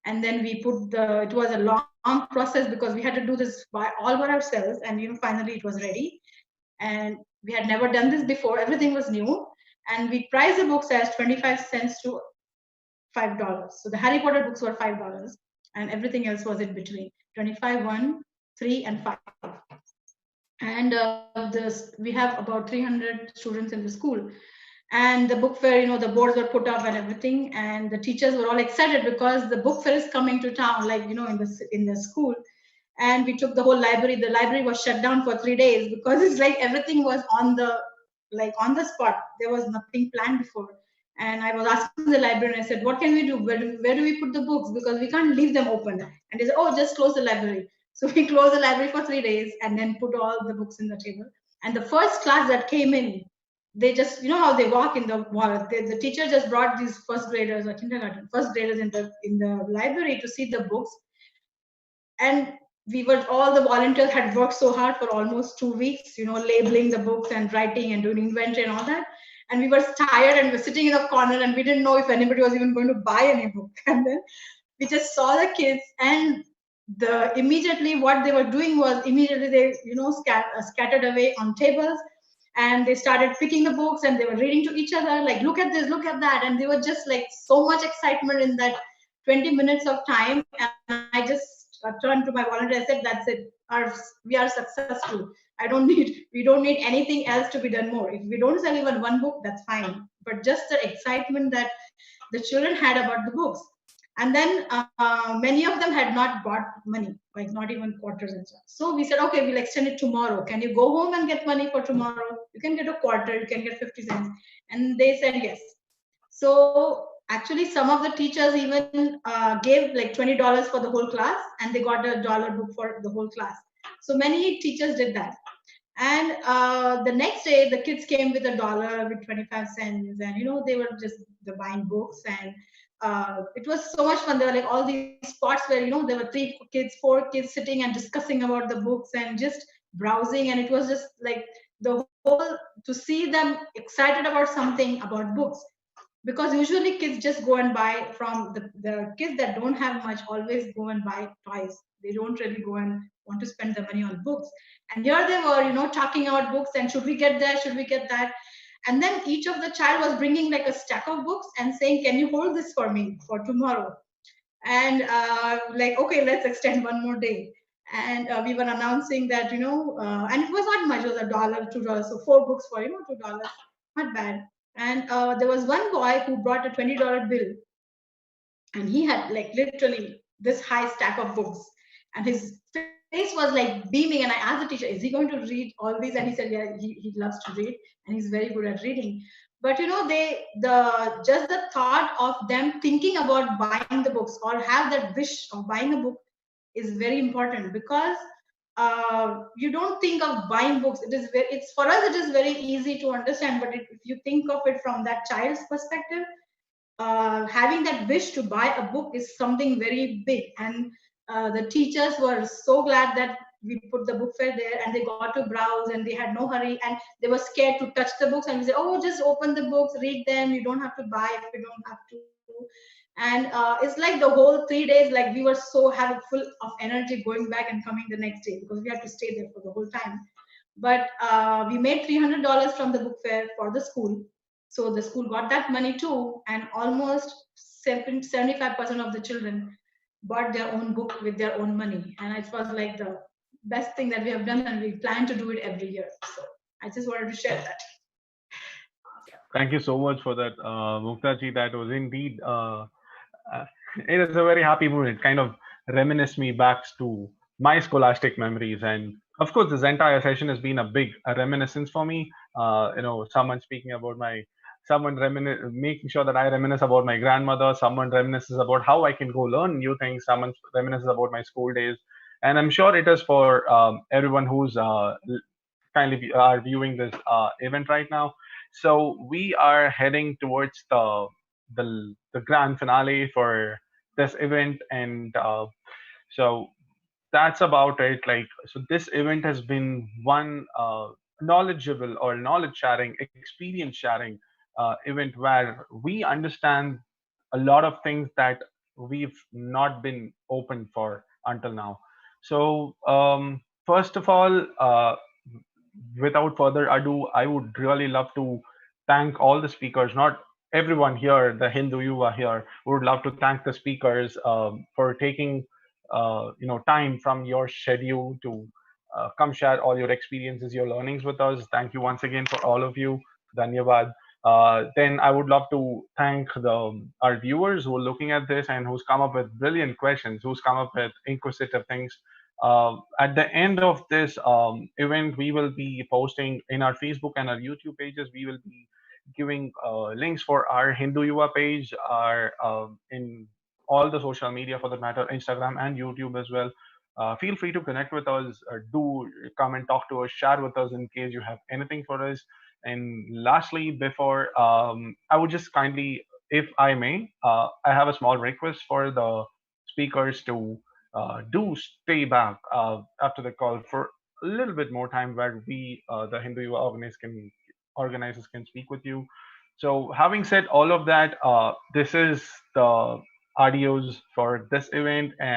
Speaker 3: And then we put it was a long process, because we had to do this all by ourselves. And, finally it was ready. And we had never done this before. Everything was new. And we priced the books as 25 cents to $5. So the Harry Potter books were $5, and everything else was in between 25, 1, 3, and 5. And we have about 300 students in the school. And the book fair, the boards were put up and everything, and the teachers were all excited because the book fair is coming to town, like in the school. And we took the whole library. The library was shut down for 3 days, because it's like everything was on the spot. There was nothing planned before. And I was asking the librarian, I said, what can we do? Where do we put the books? Because we can't leave them open. And they said, oh, just close the library. So we closed the library for 3 days, and then put all the books in the table. And the first class that came in, they just, how they walk in the wall. The teacher just brought these first graders or kindergarten, first graders in the library to see the books. And all the volunteers had worked so hard for almost 2 weeks, labeling the books and writing and doing inventory and all that. And we were tired, and we were sitting in a corner, and we didn't know if anybody was even going to buy any book. And then we just saw the kids, and immediately what they were doing was, immediately they scattered away on tables, and they started picking the books, and they were reading to each other, like, look at this, look at that. And they were just like so much excitement in that 20 minutes of time. And I just turned to my volunteer. I said, that's it, we are successful. We don't need anything else to be done more. If we don't sell even one book, that's fine. But just the excitement that the children had about the books. And then many of them had not got money, like not even quarters and stuff. So we said, okay, we'll extend it tomorrow. Can you go home and get money for tomorrow? You can get a quarter, you can get 50 cents. And they said yes. So actually, some of the teachers even gave like $20 for the whole class, and they got $1 book for the whole class. So many teachers did that. And the next day, the kids came with $1 with 25 cents, and they were just buying books. And it was so much fun. There were like all these spots where there were 4 kids sitting and discussing about the books and just browsing. And it was just like the whole, to see them excited about something, about books. Because usually kids just go and buy from the kids that don't have much, always go and buy toys. They don't really go and want to spend the money on books. And here they were, talking about books, and should we get that, should we get that? And then each of the child was bringing like a stack of books and saying, can you hold this for me for tomorrow? And like, okay, let's extend one more day. And we were announcing that, and it was not much, it was $1, $2, so 4 books for, $2, not bad. And there was one boy who brought a $20 bill, and he had like literally this high stack of books, and his face was like beaming. And I asked the teacher, is he going to read all these? And he said, yeah, he loves to read, and he's very good at reading. But just the thought of them thinking about buying the books or have that wish of buying a book is very important, because you don't think of buying books. It's for us, it is very easy to understand, but if you think of it from that child's perspective, having that wish to buy a book is something very big. And the teachers were so glad that we put the book fair there, and they got to browse, and they had no hurry, and they were scared to touch the books. And we said, oh, just open the books, read them, you don't have to buy if you don't have to. And it's like the whole 3 days, like we were so full of energy going back and coming the next day, because we had to stay there for the whole time. But we made $300 from the book fair for the school. So the school got that money too, and almost 75% of the children bought their own book with their own money. And it was like the best thing that we have done, and we plan to do it every year. So I just wanted to share that.
Speaker 1: Thank you so much for that, Mugdha ji. That was indeed, it is a very happy moment. It kind of reminisced me back to my scholastic memories. And of course, this entire session has been a reminiscence for me. Someone speaking about making sure that I reminisce about my grandmother. Someone reminisces about how I can go learn new things. Someone reminisces about my school days. And I'm sure it is for everyone who's kindly are viewing this event right now. So we are heading towards the grand finale for this event, and so that's about it. Like, so this event has been one knowledgeable or knowledge sharing, experience sharing event where we understand a lot of things that we've not been open for until now. So first of all, without further ado, I would really love to thank all the speakers, not everyone here, the Hindu Yuva here. We would love to thank the speakers for taking time from your schedule to come share all your experiences, your learnings with us. Thank you once again for all of you. Dhanyavad. Then I would love to thank our viewers who are looking at this and who's come up with brilliant questions, who's come up with inquisitive things. At the end of this event, we will be posting in our Facebook and our YouTube pages. We will be giving links for our Hindu Yuva page, our in all the social media for that matter, Instagram and YouTube as well. Feel free to connect with us. Do come and talk to us, share with us in case you have anything for us. And lastly, before I would just kindly, if I may, I have a small request for the speakers to do stay back after the call for a little bit more time, where we, the Hindu Yuva organizers, can speak with you. So, having said all of that, this is the adios for this event, and